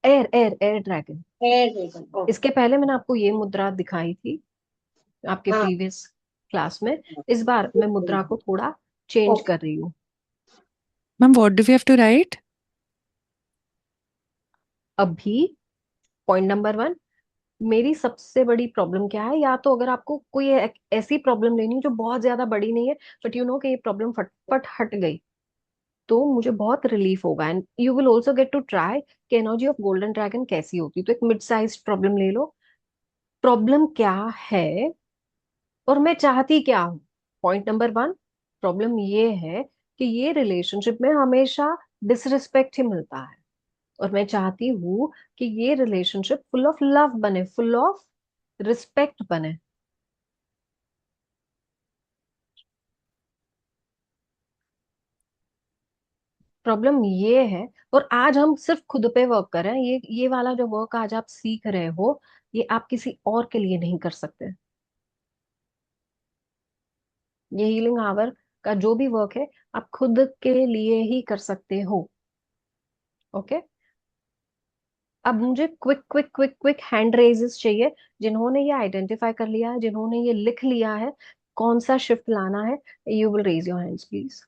Air air air dragon. Air dragon. इसके पहले मैंने आपको ये मुद्रा दिखाई थी आपके हाँ, प्रीवियस क्लास में। इस बार मैं मुद्रा को थोड़ा चेंज ओके। कर रही हूँ। Ma'am, what do we have to write? अभी पॉइंट नंबर 1, मेरी सबसे बड़ी प्रॉब्लम क्या है, या तो अगर आपको कोई ऐसी प्रॉब्लम लेनी है जो बहुत ज्यादा बड़ी नहीं है, बट यू नो कि ये प्रॉब्लम फटफट हट गई, तो मुझे बहुत रिलीफ होगा। And you will also get to try कि एनर्जी ऑफ गोल्डन ड्रैगन कैसी होती है। तो एक मिड साइज प्रॉब्लम ले लो, प्रॉब्लम क्या है और मैं चाहती क्या हूँ। पॉइंट नंबर वन, प्रॉब्लम ये है कि ये रिलेशनशिप में हमेशा डिसरिस्पेक्ट ही मिलता है, और मैं चाहती हूँ कि ये रिलेशनशिप फुल ऑफ लव बने, फुल ऑफ रिस्पेक्ट बने। प्रॉब्लम ये है, और आज हम सिर्फ खुद पे वर्क कर रहे हैं। ये वाला जो वर्क आज आप सीख रहे हो, ये आप किसी और के लिए नहीं कर सकते। ये हीलिंग आवर का जो भी वर्क है, आप खुद के लिए ही कर सकते हो। ओके, अब मुझे quick quick quick quick hand raises चाहिए, जिन्होंने ये आइडेंटिफाई कर लिया है, जिन्होंने ये लिख लिया है कौन सा शिफ्ट लाना है। You will raise your hands please.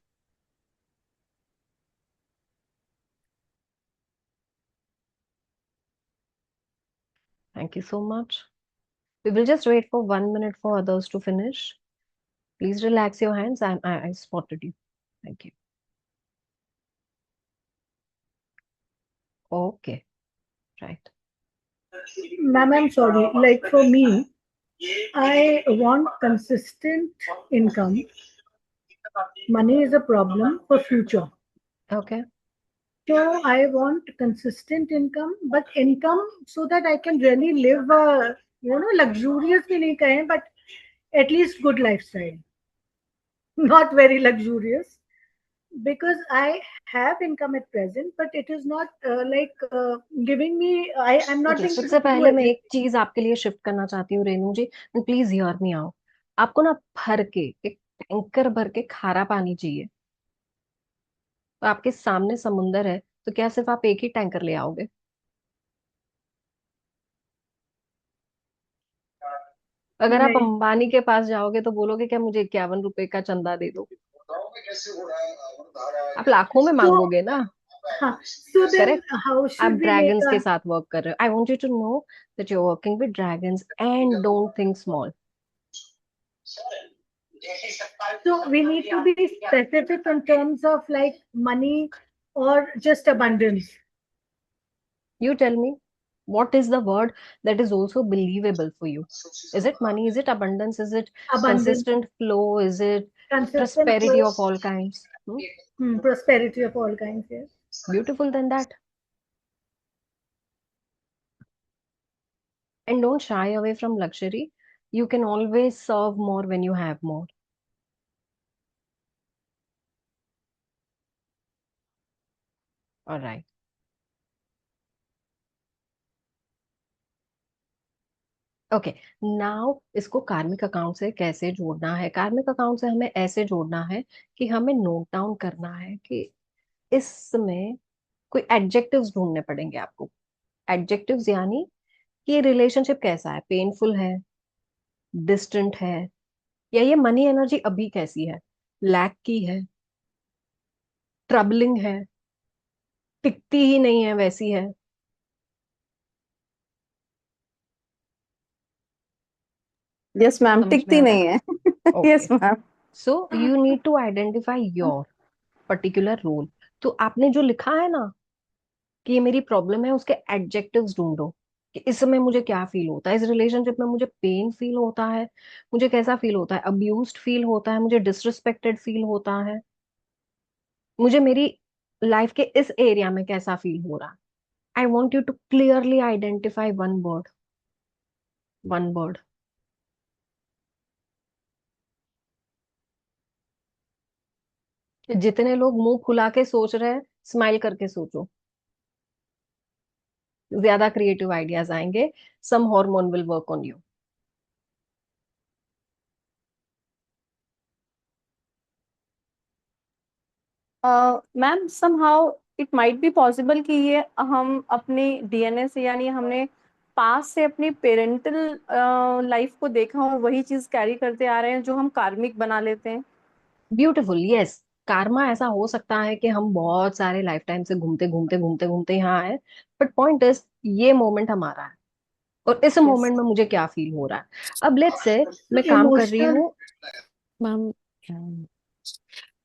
Thank you so much. We will just wait for 1 minute for others to finish. Please relax your hands. I spotted you. Thank you. Okay, right. Ma'am, I'm sorry. Like for me, I want consistent income. Money is a problem for future. Okay. So I want consistent income, but income so that I can really live a, luxurious भी नहीं कहें, but at least good lifestyle. Not very luxurious, because I have income at present, but it is not giving me. I'm not Okay. being able सबसे to do पहले मैं everything. एक चीज आपके लिए शिफ्ट करना चाहती हूँ Renu ji, and please hear me out. आपको ना भर के एक टैंकर भर के खारा पानी चाहिए। तो आपके सामने समुंदर है, तो क्या सिर्फ आप एक ही टैंकर ले आओगे? अगर आप नहीं. अंबानी के पास जाओगे तो बोलोगे क्या मुझे 51 रुपए का चंदा दे दो? आप लाखों में So, मांगोगे ना। so then correct. how आप should we make ड्रैगन्स के a? साथ वर्क कर रहे हो। I want you to know that you are working with dragons and don't think small. So we need to be specific in terms of like money or just abundance. You tell me, what is the word that is also believable for you? Is it money? Is it abundance? Is it Abundance, consistent flow? Is it consistent prosperity flow, of all kinds? prosperity of all kinds. Yes. Beautiful than that. And don't shy away from luxury. You can always serve more when you have more. All right. Okay, now इसको कार्मिक account से कैसे जोड़ना है? कार्मिक account से हमें ऐसे जोड़ना है कि हमें नोट डाउन करना है कि इसमें कोई एडजेक्टिव्स ढूंढने पड़ेंगे आपको। एडजेक्टिव्स यानी कि ये रिलेशनशिप कैसा है, पेनफुल है, डिस्टेंट है, या ये मनी एनर्जी अभी कैसी है, लैक की है, ट्रबलिंग है, टिकती ही नहीं है वैसी है। यस मैम, समझ में टिकती आ रहा नहीं है. है? Yes okay, ma'am. So you need to identify your particular role. तो आपने जो लिखा है ना कि ये मेरी प्रॉब्लम है, उसके एडजेक्टिव्स ढूंढो कि इस समय मुझे क्या फील होता है, इस रिलेशनशिप में मुझे पेन फील होता है, मुझे कैसा फील होता है, अब्यूज्ड फील होता है, मुझे डिसरिस्पेक्टेड फील होता है, मुझे मेरी लाइफ के इस एरिया में कैसा फील हो रहा है। I want you to clearly identify one word, one word. जितने लोग मुंह फुला के सोच रहे हैं, स्माइल करके सोचो, ज्यादा क्रिएटिव आइडियाज आएंगे। Some hormone will work on you. Ma'am, somehow it might be possible कि ये हम अपने डीएनए से, यानी हमने पास से अपनी पेरेंटल लाइफ को देखा हो, वही चीज कैरी करते आ रहे हैं जो हम कार्मिक बना लेते हैं. Beautiful, yes. कार्मा ऐसा हो सकता है कि हम बहुत सारे लाइफ टाइम से घूमते घूमते घूमते घूमते यहाँ आए, बट पॉइंट इज ये मोमेंट हमारा है। और इस मोमेंट में मुझे क्या फील हो रहा है। अब लेट्स से मैं काम कर रही Emotional. हूँ, Mom,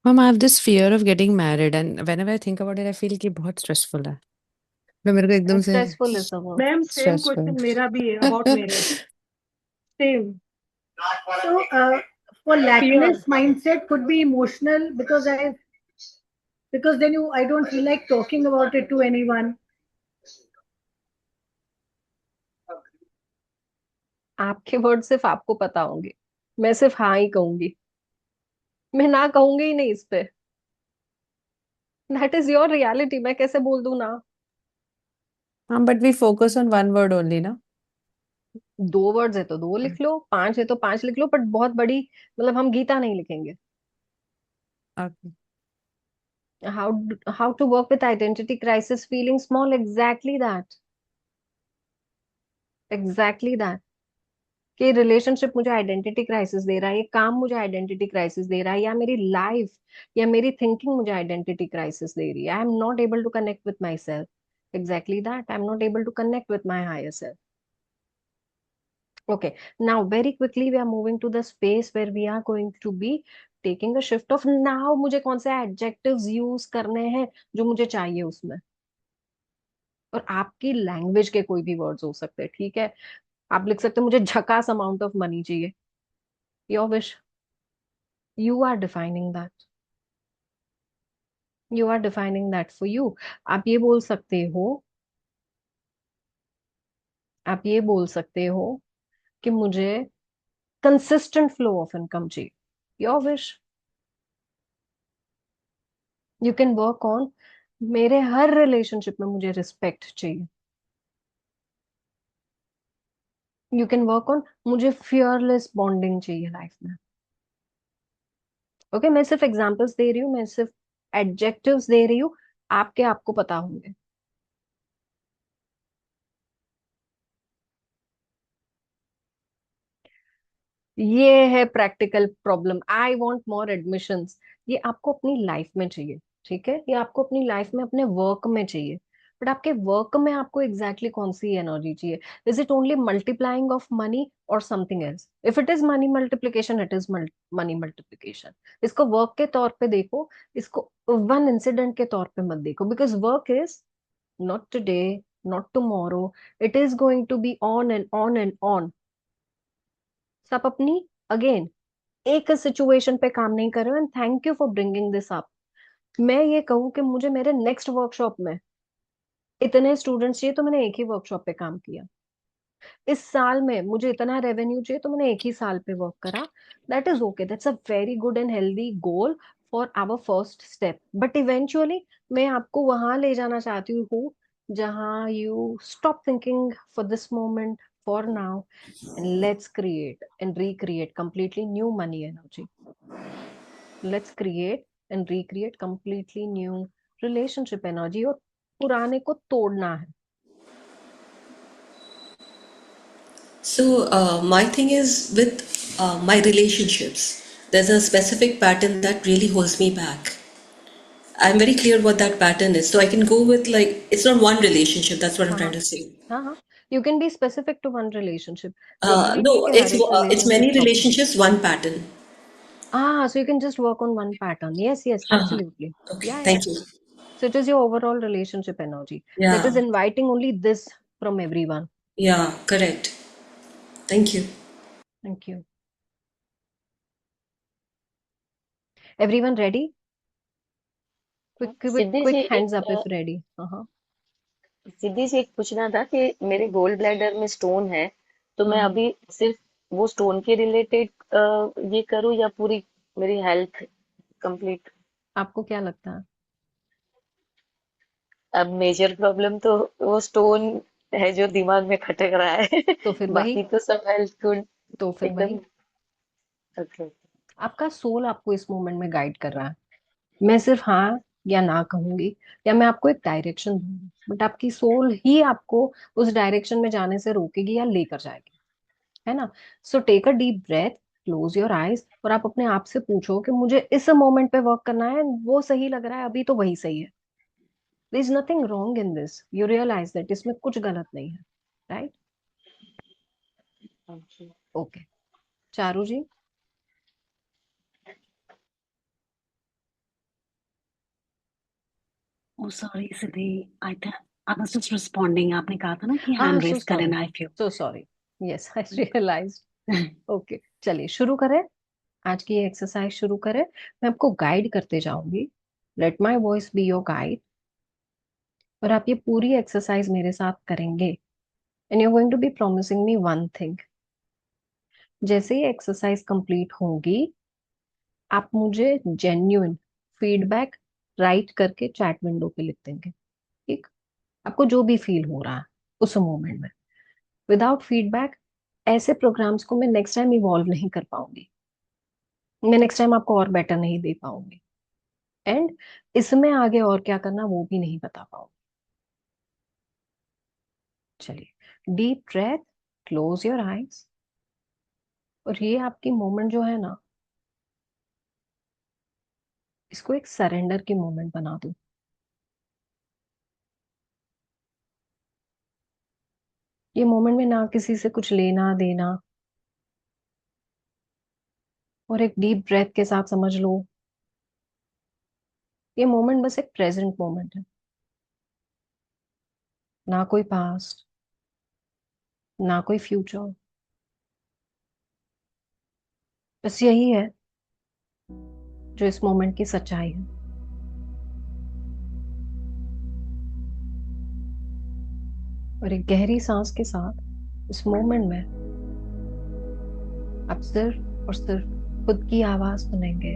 Mom, I have this fear of getting married, and whenever I think about it, I feel कि बहुत stressful है. तो मेरे को एकदम से stressful is the word. Ma'am, same question stressful. मेरा भी है about marriage. Same. So, for lackness mindset could be emotional because then I don't feel like talking about it to anyone. आपके वर्ड सिर्फ आपको पता होंगे, मैं सिर्फ हाँ ही कहूंगी, मैं ना कहूंगी ही नहीं इस पे। दैट इज योर रियलिटी, मैं कैसे बोल दूं ना। हाँ, but we focus on one word only, ना? 2 वर्ड्स है तो 2 लिख लो, 5 है तो 5 लिख लो, बट बहुत बड़ी, मतलब हम गीता नहीं लिखेंगे। Okay. How to work with identity crisis, feeling small, exactly that, exactly that. कि रिलेशनशिप मुझे आइडेंटिटी क्राइसिस दे रहा है, ये काम मुझे आइडेंटिटी क्राइसिस दे रहा है, या मेरी लाइफ या मेरी थिंकिंग मुझे आइडेंटिटी क्राइसिस दे रही है। I am not able to connect with my self, exactly that, I am not able to connect with my higher self. Okay, now very quickly we are moving to the space where we are going to be taking a shift of now। मुझे कौन से adjectives use करने हैं जो मुझे चाहिए उसमें, और आपकी लैंग्वेज के कोई भी वर्ड्स हो सकते हैं, ठीक है। आप लिख सकते हैं मुझे झकास अमाउंट ऑफ मनी चाहिए, your wish, you are defining that, you are defining that for you. आप ये बोल सकते हो, आप ये बोल सकते हो कि मुझे कंसिस्टेंट फ्लो ऑफ इनकम चाहिए, your wish. You can work on मेरे हर रिलेशनशिप में मुझे रिस्पेक्ट चाहिए, यू कैन वर्क ऑन मुझे फियरलेस बॉन्डिंग चाहिए लाइफ में। ओके, मैं सिर्फ एग्जांपल्स दे रही हूँ, मैं सिर्फ एडजेक्टिव्स दे रही हूँ, आपके आपको पता होंगे। ये है practical problem, I want more admissions. ये आपको अपनी लाइफ में चाहिए, ठीक है, ये आपको अपनी लाइफ में अपने वर्क में चाहिए, बट आपके वर्क में आपको एग्जैक्टली कौन सी एनर्जी चाहिए। Is it only multiplying of money और something else? If it is money multiplication, it is money multiplication. इसको वर्क के तौर पे देखो, इसको वन इंसिडेंट के तौर पे मत देखो, because work is not today, not tomorrow, it is going to be on and on and on. सब अपनी, अगेन, एक सिचुएशन पे काम नहीं कर रहे हो, and thank you for bringing this up. मैं ये कहूँ कि मुझे मेरे नेक्स्ट वर्कशॉप में इतने स्टूडेंट्स चाहिए तो मैंने एक ही वर्कशॉप पे काम किया। इस साल में मुझे इतना रेवेन्यू चाहिए तो मैंने एक ही साल पे वर्क करा। That is okay, that's a very good and healthy goal for our first step, but eventually मैं आपको वहां ले जाना चाहती हूँ जहां you stop thinking for this moment, for now, and let's create and recreate completely new money energy. Let's create and recreate completely new relationship energy, और पुराने को तोड़ना है। So, my thing is with my relationships, there's a specific pattern that really holds me back. I'm very clear what that pattern is. So, I can go with like, it's not one relationship, that's what I'm हाँ trying to say. हाँ हाँ, you can be specific to one relationship, जरूरी नहीं है No, कि हर एक it's many relationship problem हो। relationships, one pattern. Ah, so you can just work on one pattern. Yes, yes, Uh-huh. absolutely. Okay, Yeah, yeah. thank you. So it is your overall relationship energy that is Yeah, inviting only this from everyone. yeah, correct. Thank you. Thank you. Everyone ready? Siddhi Quick ji hands up एक if ready. Uh-huh. Siddhi ji एक पूछना था कि मेरे gall bladder में stone है, तो मैं हम्म। अभी सिर्फ वो स्टोन के रिलेटेड ये करूँ या पूरी मेरी हेल्थ कंप्लीट? आपको क्या लगता है? अब मेजर प्रॉब्लम तो वो स्टोन है जो दिमाग में खटक रहा है। तो फिर वही, बाकी तो सब हेल्थ गुड तो फिर वही। एकदम। ओके। आपका सोल आपको इस मोमेंट में गाइड कर रहा है। मैं सिर्फ हाँ या ना कहूंगी, या मैं आपको एक डायरेक्शन दूंगी, बट आपकी सोल ही आपको उस डायरेक्शन में जाने से रोकेगी या लेकर जाएगी, है ना। So take a deep breath, close your eyes, और आप अपने आप से पूछो कि मुझे इस मोमेंट पे वर्क करना है, वो सही लग रहा है अभी तो वही सही है। There is nothing wrong in this, you realize that इसमें कुछ गलत नहीं है, right. Thank you. Okay, Charu ji. Oh, sorry, Siddhi. I was just responding. आपने कहा था ना कि हाँ, hand सो raise करें सॉरी, ना if you. So sorry. Yes, I realized. Okay, चलिए शुरू करें। आज की एक्सरसाइज शुरू करें। मैं आपको गाइड करते जाऊंगी। Let my voice be your guide. और आप ये पूरी एक्सरसाइज मेरे साथ करेंगे। And you going to be promising me one thing. जैसे ही एक्सरसाइज कंप्लीट होगी, आप मुझे जेन्युइन फीडबैक राइट करके चैट विंडो पे लिख देंगे। ठीक? आपको जो भी फील हो रहा है उस मोमेंट में। विदाउट फीडबैक ऐसे प्रोग्राम्स को मैं नेक्स्ट टाइम इवॉल्व नहीं कर पाऊंगी। मैं नेक्स्ट टाइम आपको और बेटर नहीं दे पाऊंगी। एंड इसमें आगे और क्या करना वो भी नहीं बता पाऊंगी। चलिए, deep breath, close your eyes. और ये आपकी मोमेंट जो है ना, इसको एक सरेंडर की मोमेंट बना दो। ये मोमेंट में ना किसी से कुछ लेना देना, और एक डीप ब्रेथ के साथ समझ लो ये मोमेंट बस एक प्रेजेंट मोमेंट है। ना कोई पास्ट, ना कोई फ्यूचर, बस यही है जो इस मोमेंट की सच्चाई है। और एक गहरी सांस के साथ इस मोमेंट में आप सिर्फ और सिर्फ खुद की आवाज सुनेंगे।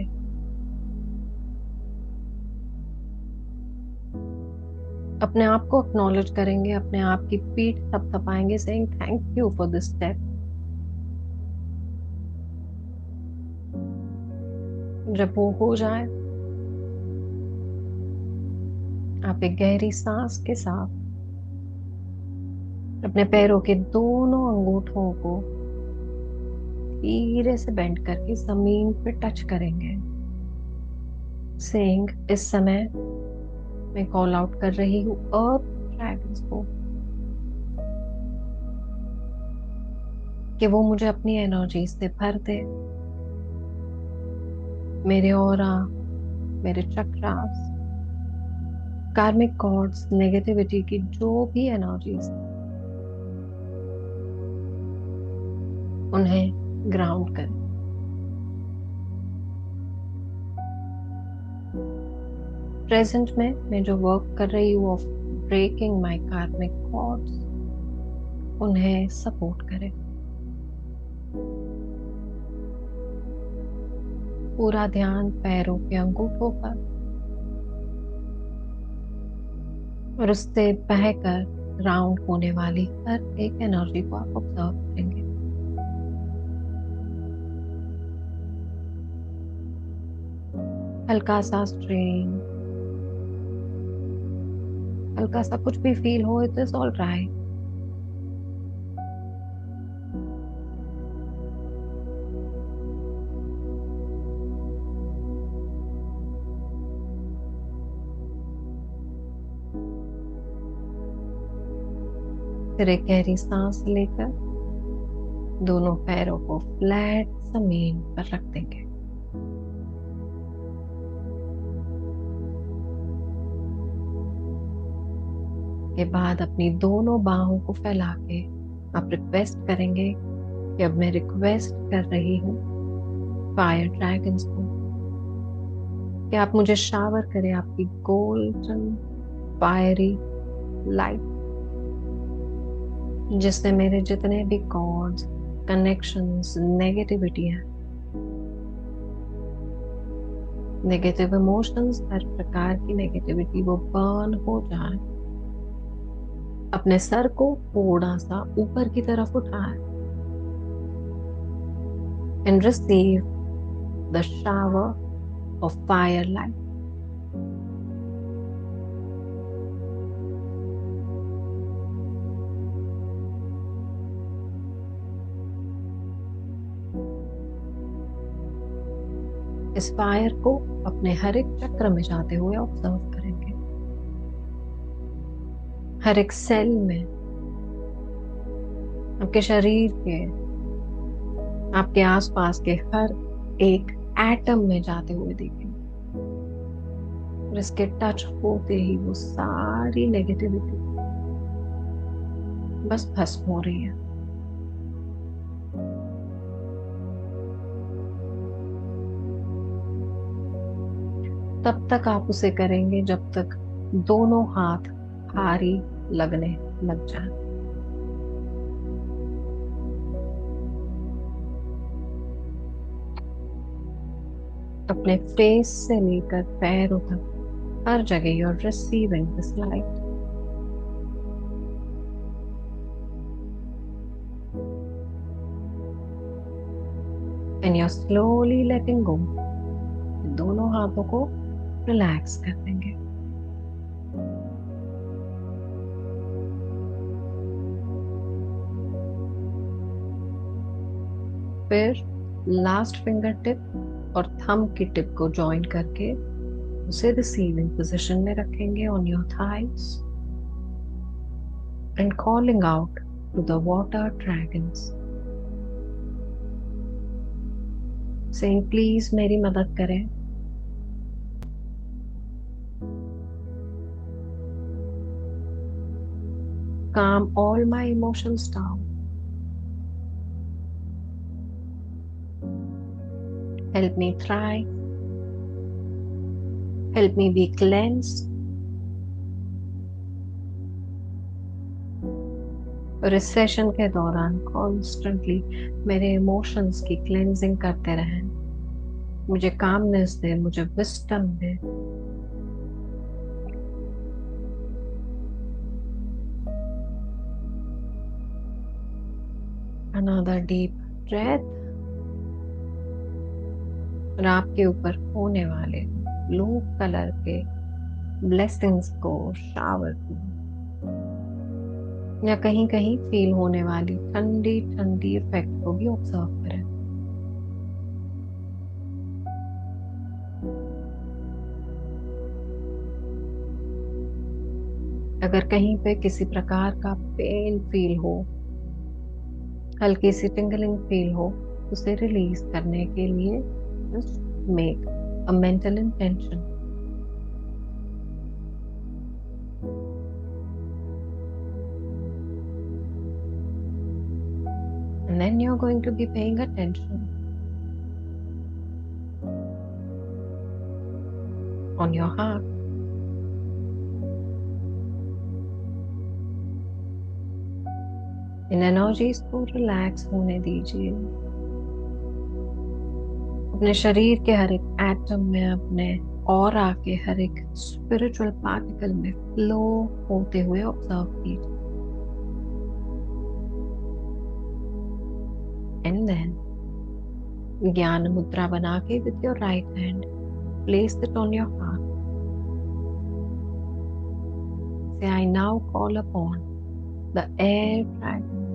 अपने आप को एक्नॉलेज करेंगे, अपने आप की पीठ थपथपाएंगे, saying thank you for this step. जब वो हो जाए, आप एक गहरी सांस के साथ अपने पैरों के दोनों अंगूठों को धीरे से बेंड करके जमीन पे टच करेंगे, सेइंग इस समय मैं कॉल आउट कर रही हूँ अर्थ ड्रैगन्स को कि वो मुझे अपनी एनर्जी से भर दे। मेरे ऑरा, मेरे चक्रास, कार्मिक कॉर्ड्स, नेगेटिविटी की जो भी एनर्जीज, उन्हें ग्राउंड करें। प्रेजेंट में मैं जो वर्क कर रही हूँ ऑफ ब्रेकिंग माय कार्मिक कॉर्ड्स, उन्हें सपोर्ट करें। पूरा ध्यान पैरों के अंगूठों पर और उससे बहकर राउंड होने वाली हर एक एनर्जी को आप ऑब्जर्व करेंगे। हल्का सा स्ट्रेन, हल्का सा कुछ भी फील हो, इट इज ऑल राइट। फिर एक गहरी सांस लेकर दोनों पैरों को फ्लैट जमीन पर रख देंगे। के बाद अपनी दोनों बाहों को फैला के आप रिक्वेस्ट करेंगे कि अब मैं रिक्वेस्ट कर रही हूँ फायर ड्रैगन्स को कि आप मुझे शावर करें आपकी गोल्डन फायरी लाइट, जिससे मेरे जितने भी कॉर्ड्स, कनेक्शंस, नेगेटिविटी है, नेगेटिव इमोशंस, हर प्रकार की नेगेटिविटी वो बर्न हो जाए। अपने सर को थोड़ा सा ऊपर की तरफ उठाए and receive the shower of fire light. इस फायर को अपने हर एक चक्र में जाते हुए ऑब्जर्व करेंगे, हर एक सेल में, आपके शरीर के आपके आसपास के हर एक एटम में जाते हुए देखें, और इसके टच होते ही वो सारी नेगेटिविटी बस भस्म हो रही है। तब तक आप उसे करेंगे जब तक दोनों हाथ भारी लगने लग जाए। अपने फेस से लेकर पैरों तक हर जगह you're receiving this light, and you're slowly letting go। दोनों हाथों को रिलैक्स कर देंगे। फिर लास्ट फिंगर टिप और थंब की टिप को ज्वाइन करके उसे रिसीविंग पोजीशन में रखेंगे on your thighs, and calling out to the water dragons, saying please मेरी मदद करें। Calm all my emotions down. Help me thrive. Help me be cleansed. और इस सेशन के दौरान कॉन्स्टेंटली मेरे इमोशंस की क्लेंजिंग करते रहें। मुझे कामनेस दे, मुझे विस्डम दे। Another deep breath, और आपके ऊपर होने वाले ब्लू कलर के ब्लेसिंग्स को, शावर को, या कहीं कहीं फील होने वाली ठंडी ठंडी इफेक्ट को भी ऑब्जर्व करें। अगर कहीं पे किसी प्रकार का पेन फील हो, हल्की सी टिंगलिंग फील हो, उसे रिलीज करने के लिए just make a mental intention. And then you're going to be paying attention on your heart. In energies को रिलैक्स होने दीजिए। अपने शरीर के हर एक एटम में, अपने ऑरा के हर एक स्पिरिचुअल पार्टिकल में फ्लो होते हुए ऑब्जर्व कीजिए। एंड देन ज्ञान मुद्रा बना के with your right hand place it on your heart. Say I now call upon the air dragon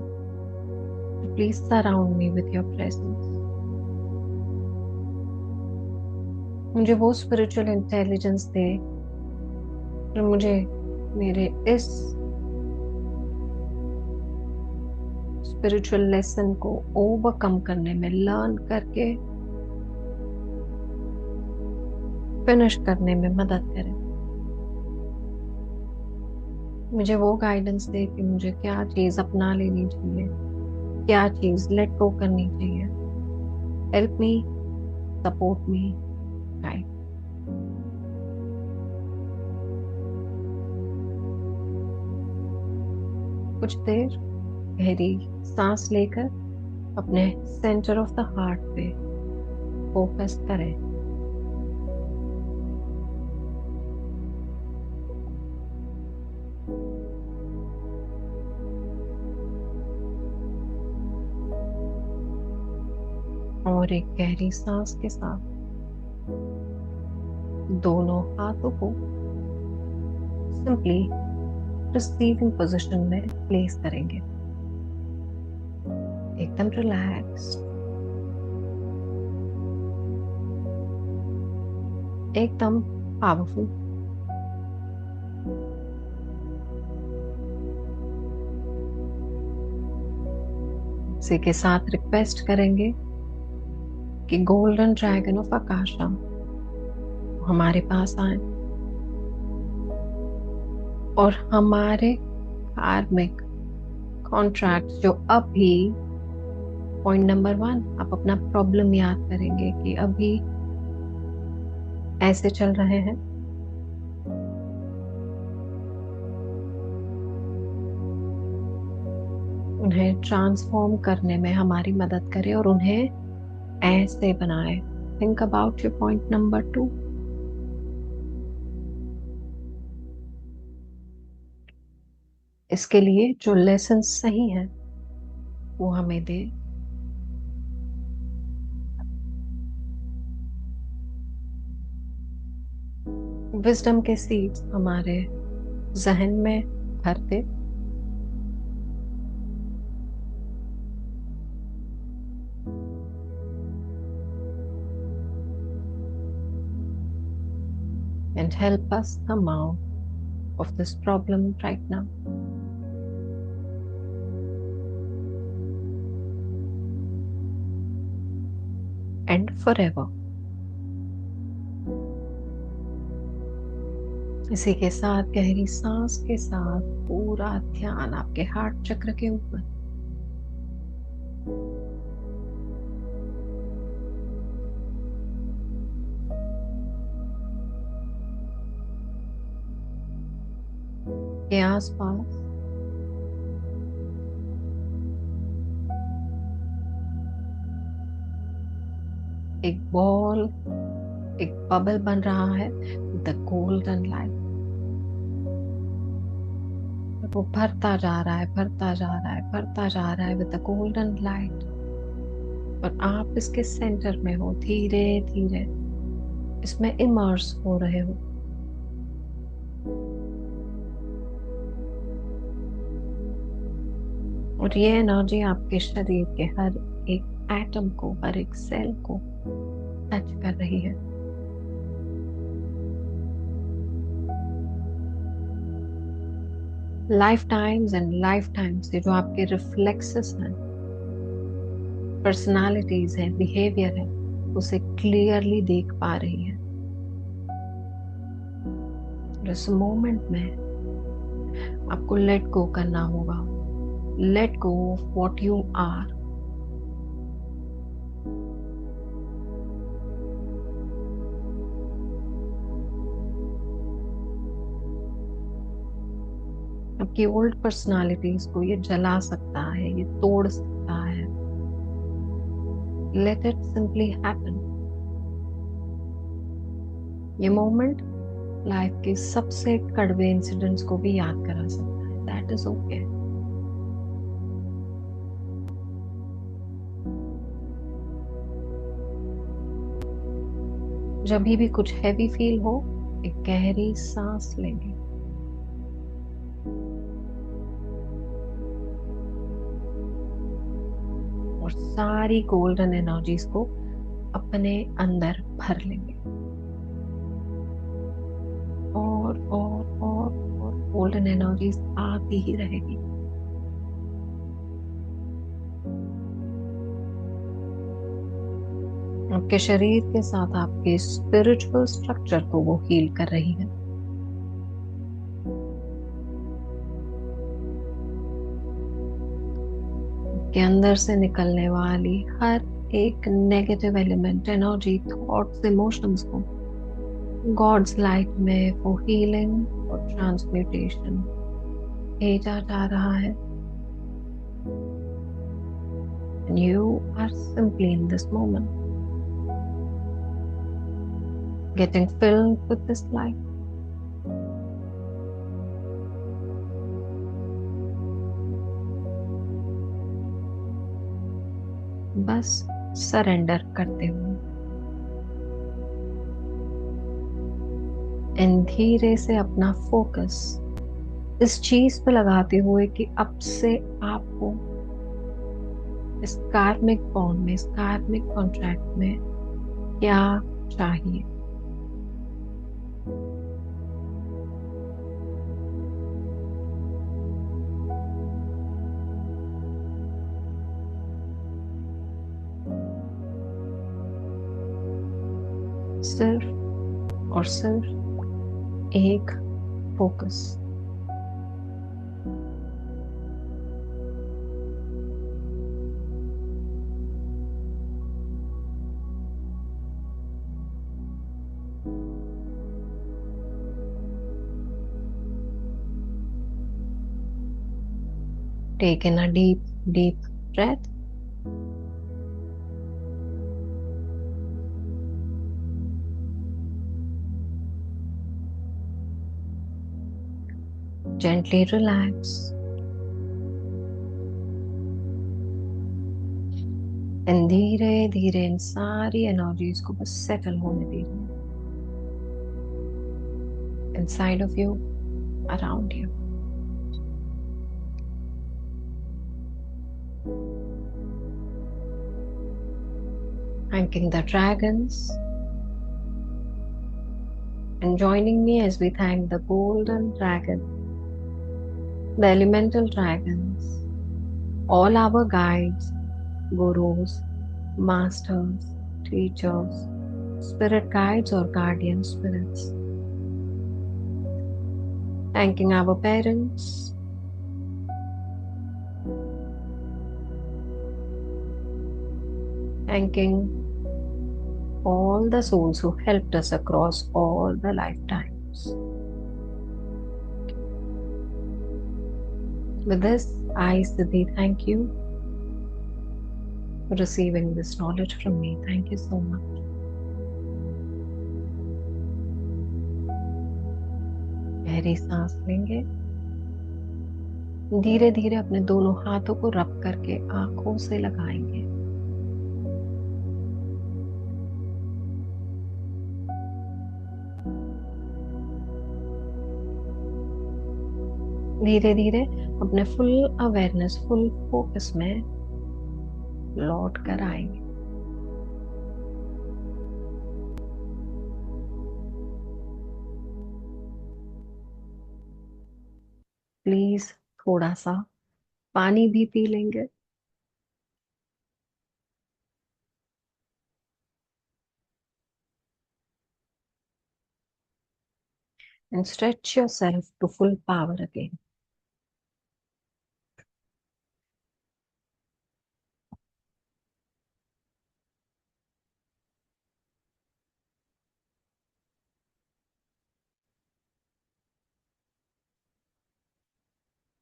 to please surround me with your presence. मुझे वो स्पिरिचुअल इंटेलिजेंस दे जो मुझे मेरे इस स्पिरिचुअल लेसन को ओवरकम करने में, लर्न करके फिनिश करने में मदद करे। मुझे वो गाइडेंस दे कि मुझे क्या चीज अपना लेनी चाहिए, क्या चीज लेट गो करनी चाहिए। Help me, support me, guide. कुछ देर गहरी सांस लेकर अपने सेंटर ऑफ द हार्ट पे फोकस करें। और एक गहरी सांस के साथ दोनों हाथों को सिंपली रिसीविंग पोजीशन में प्लेस करेंगे, एकदम रिलैक्स, एकदम पावरफुल। इसी के साथ रिक्वेस्ट करेंगे कि गोल्डन ड्रैगन ऑफ आकाशा हमारे पास आए और हमारे कार्मिक कॉन्ट्रैक्ट जो अभी पॉइंट नंबर 1 आप अपना प्रॉब्लम याद करेंगे कि अभी ऐसे चल रहे हैं, उन्हें ट्रांसफॉर्म करने में हमारी मदद करें और उन्हें ऐसे बनाए। Think about your point number 2। इसके लिए जो लेसन सही है वो हमें दे। विजडम के सीड्स हमारे जहन में भर दे। And help us come out of this problem right now. And forever. इसी के साथ गहरी सांस के साथ पूरा ध्यान आपके हार्ट चक्र के ऊपर। के आसपास एक बॉल, एक बबल बन रहा है द गोल्डन लाइट। वो भरता जा रहा है, भरता जा रहा है, भरता जा रहा है विद द गोल्डन लाइट। और आप इसके सेंटर में हो, धीरे धीरे इसमें इमर्स हो रहे हो। और ये एनर्जी आपके शरीर के हर एक एटम को, हर एक सेल को टच कर रही है। Life times and life times से जो आपके रिफ्लेक्सेस हैं, पर्सनालिटीज हैं, बिहेवियर है, उसे क्लियरली देख पा रही है। इस मोमेंट में आपको लेट गो करना होगा। Let go of what you are. आपकी ओल्ड पर्सनालिटीज को ये जला सकता है, ये तोड़ सकता है। Let it simply happen. ये मोमेंट लाइफ के सबसे कड़वे इंसिडेंट्स को भी याद करा सकता है। That is okay. जब भी कुछ हैवी फील हो, एक गहरी सांस लेंगे और सारी गोल्डन एनर्जीज को अपने अंदर भर लेंगे। और गोल्डन एनर्जीज आती ही रहेगी। आपके शरीर के साथ आपके स्पिरिचुअल स्ट्रक्चर को वो हील कर रही है। के अंदर से निकलने वाली हर एक negative element, energy, thoughts, emotions को गॉड्स लाइट में वो हीलिंग और ट्रांसम्यूटेशन भेजा जा रहा है। And you are simply in this moment getting filled with this light. बस सरेंडर करते हुए इन धीरे से अपना फोकस इस चीज पे लगाते हुए कि अब से आपको इस कार्मिक बॉन्ड में, इस कार्मिक कॉन्ट्रैक्ट में क्या चाहिए। सिर्फ और सिर्फ एक focus. Take in a deep, deep breath. Gently relax. And धीरे धीरे इन सारी एनर्जीज को बस सेटल होने दीजिए। Inside of you, around you. Thanking the dragons and joining me as we thank the golden dragon, the elemental dragons, all our guides, gurus, masters, teachers, spirit guides or guardian spirits. Thanking our parents, thanking all the souls who helped us across all the lifetimes. With this, I, Siddhi, thank you for receiving this knowledge from me. Thank you so much. गहरी सांस लेंगे। धीरे धीरे अपने दोनों हाथों को रब करके आंखों से लगाएंगे। धीरे धीरे अपने फुल अवेयरनेस, फुल फोकस में लौट कर आएंगे। प्लीज थोड़ा सा पानी भी पी लेंगे। And stretch yourself to full power again.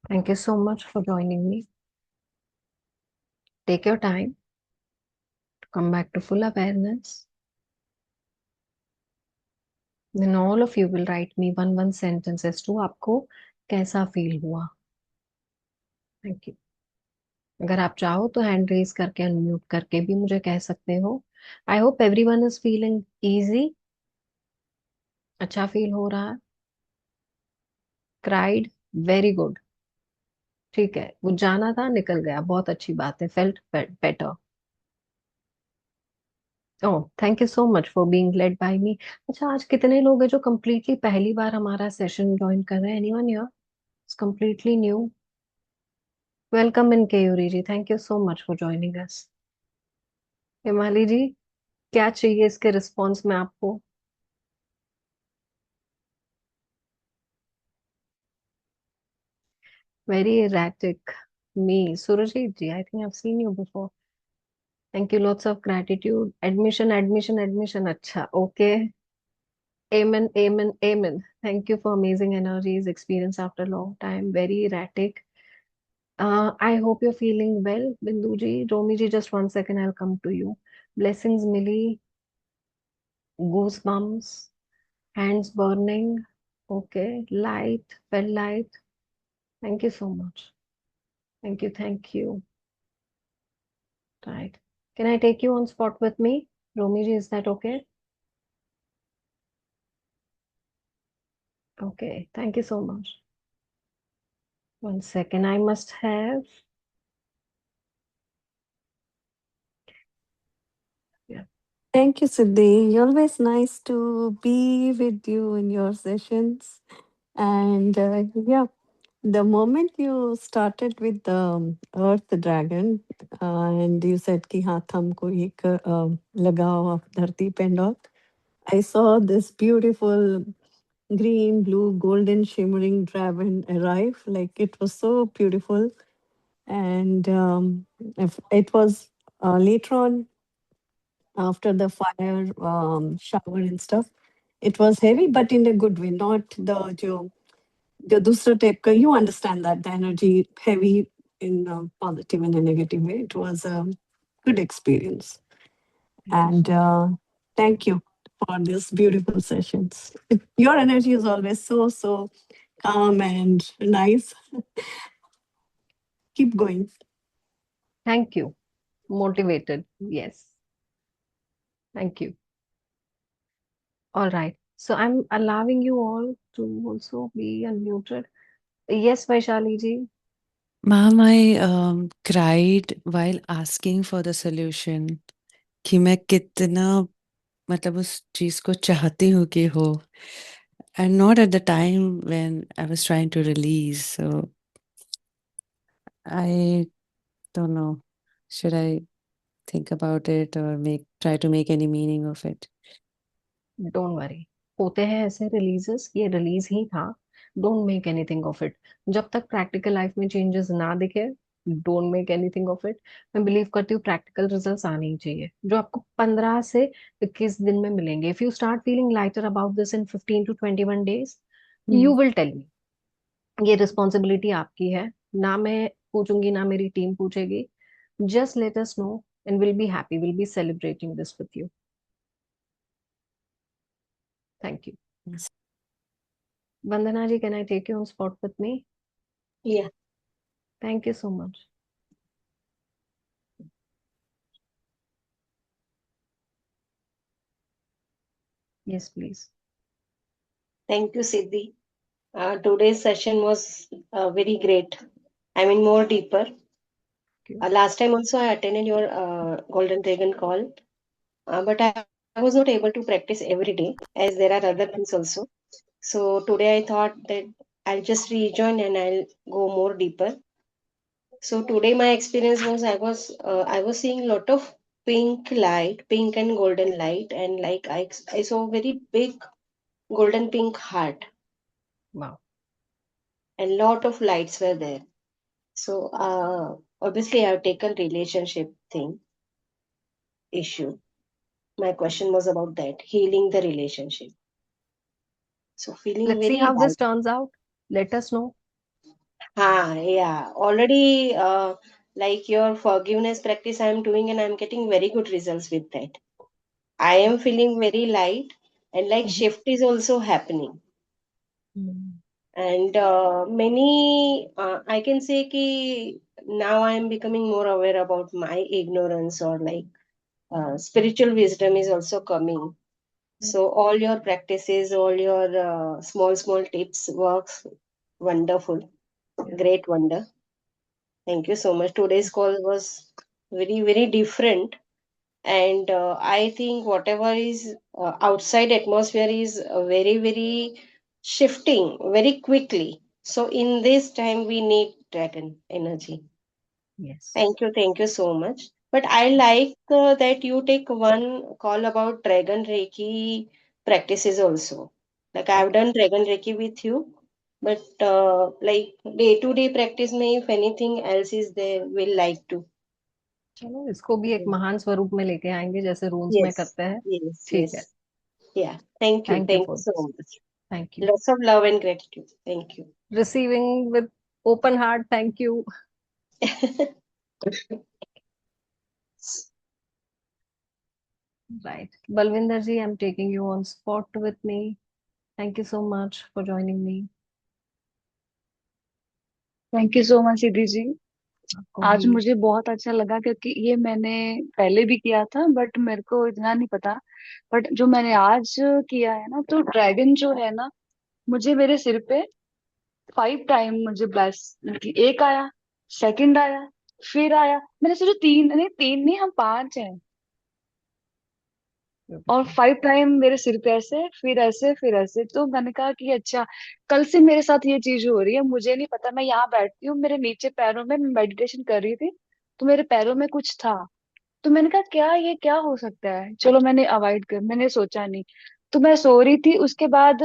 Thank you so much for joining me. Take your time to come back to full awareness. Then all of you will write me one sentence as to आपको कैसा feel हुआ। Thank you. अगर आप चाहो तो hand raise करके unmute करके भी मुझे कह सकते हो। I hope everyone is feeling easy. अच्छा फील हो रहा है। Cried, very good. ठीक है, वो जाना था निकल गया, बहुत अच्छी बात है। Felt better. Oh, thank you so much for being led by me. अच्छा, आज कितने लोग हैं जो कम्प्लीटली पहली बार हमारा सेशन ज्वाइन कर रहे हैं? Anyone here is completely new? Welcome in Keyuri ji, thank you so much for joining us. Himali ji, क्या चाहिए इसके रिस्पॉन्स में आपको? Very erratic. Me, Surajit ji, I think I've seen you before. Thank you, lots of gratitude. Admission, admission, admission. Acha, okay. Amen, amen, amen. Thank you for amazing energies, experience after a long time. Very erratic. I hope you're feeling well, Bindu ji. Romi ji, just 1 second, I'll come to you. Blessings, Millie. Goosebumps. Hands burning. Okay. Light, felt light. Thank you so much. Thank you, thank you. Right. Can I take you on spot with me? Romi ji, is that okay? Okay, thank you so much. 1 second, I must have. Yeah. Thank you, Siddhi. Always nice to be with you in your sessions. And yeah, the moment you started with the Earth Dragon, and you said कि हाँ हमको एक लगाओ आप धरती पे and all, I saw this beautiful green, blue, golden, shimmering dragon arrive. Like it was so beautiful. And if it was later on after the fire shower and stuff. It was heavy, but in a good way, not the दूसरा type का. You understand that the energy heavy in a positive and a negative way. It was a good experience. Thank you And so much. thank you for these beautiful sessions. Your energy is always so calm and nice. Keep going. Thank you. Motivated. Yes. Thank you. All right. So I'm allowing you all to also be unmuted. Yes, Vaishali ji. Ma'am, I cried while asking for the solution कि मैं कितना मतलब उस चीज को चाहती हूँ कि हो, and not at the time when I was trying to release. So I don't know, should I think about it or try to make any meaning of it? Don't worry, होते हैं ऐसे रिलीजेस, ये release ही था. Don't make anything of it. जब तक practical life में changes ना दिखे, don't make anything of it. मैं बिलीव करती हूँ प्रैक्टिकल रिजल्ट्स आने ही चाहिए, जो आपको 15 से 21 दिन में मिलेंगे. If you start feeling lighter about this in 15 to 21 days, you will tell me. ये रिस्पॉन्सिबिलिटी आपकी है. ना मैं पूछूंगी, ना मेरी टीम पूछेगी. Just let us know and will be happy, will be celebrating this with you. Thank you. Yes. Vandana ji, can I take you on spot with me? Yeah. Thank you so much. Yes, please. Thank you, Siddhi. Today's session was very great. I mean, more deeper. Thank you. Last time also I attended your Golden Dragon call, but I was not able to practice every day as there are other things also. So today I thought that I'll just rejoin and I'll go more deeper. So today my experience was I was seeing a lot of pink light, pink and golden light, and like I saw a very big golden pink heart, Wow. and lot of lights were there. So obviously I've taken relationship thing issue. My question was about that, healing the relationship. So feeling Let's see very how this light. turns out. Let us know. Yeah. Already like your forgiveness practice I'm doing and I'm getting very good results with that. I am feeling very light and like Mhm. shift is also happening. Mhm. And many I can say ki now I am becoming more aware about my ignorance, or like spiritual wisdom is also coming. So all your practices, all your small tips works wonderful. Yeah. Great wonder. Thank you so much. Today's call was very different, and I think whatever is outside atmosphere is very shifting very quickly. So in this time we need dragon energy. Yes. Thank you so much. But I like that you take one call about Dragon Reiki practices also. Like I've done Dragon Reiki with you, but like day-to-day practice में if anything else is there, we'll like to. चलो इसको भी एक महान स्वरूप में लेके आएंगे, जैसे रून्स में Yes, करते हैं. yes, ठीक है. yes. Yeah. Thank you. Thank you Thank you for so this. much. Thank you. Lots of love and gratitude. Thank you. Receiving with open heart. Thank you. Right. Balvinder ji, I'm taking you on spot with me. Thank you so much for joining me. Thank you so much Siddhi ji. आपको आज भी. मुझे बहुत अच्छा लगा क्योंकि ये मैंने पहले भी किया था बट मेरे को इतना नहीं पता। बट जो मैंने आज किया है ना, तो ड्रैगन जो है ना, मुझे मेरे सिर पे 5 टाइम मुझे ब्लेस, एक आया, सेकंड आया, फिर आया। मैंने सोचा तीन नहीं, हम 5 हैं। और 5 टाइम मेरे सिर पे ऐसे, फिर ऐसे, फिर ऐसे। तो मैंने कहा कि अच्छा, कल से मेरे साथ ये चीज हो रही है, मुझे नहीं पता। मैं यहाँ बैठती हूँ, मेरे नीचे पैरों में, मैं मेडिटेशन कर रही थी तो मेरे पैरों में कुछ था। तो मैंने कहा क्या ये क्या हो सकता है, चलो मैंने अवॉइड कर, मैंने सोचा नहीं। तो मैं सो रही थी, उसके बाद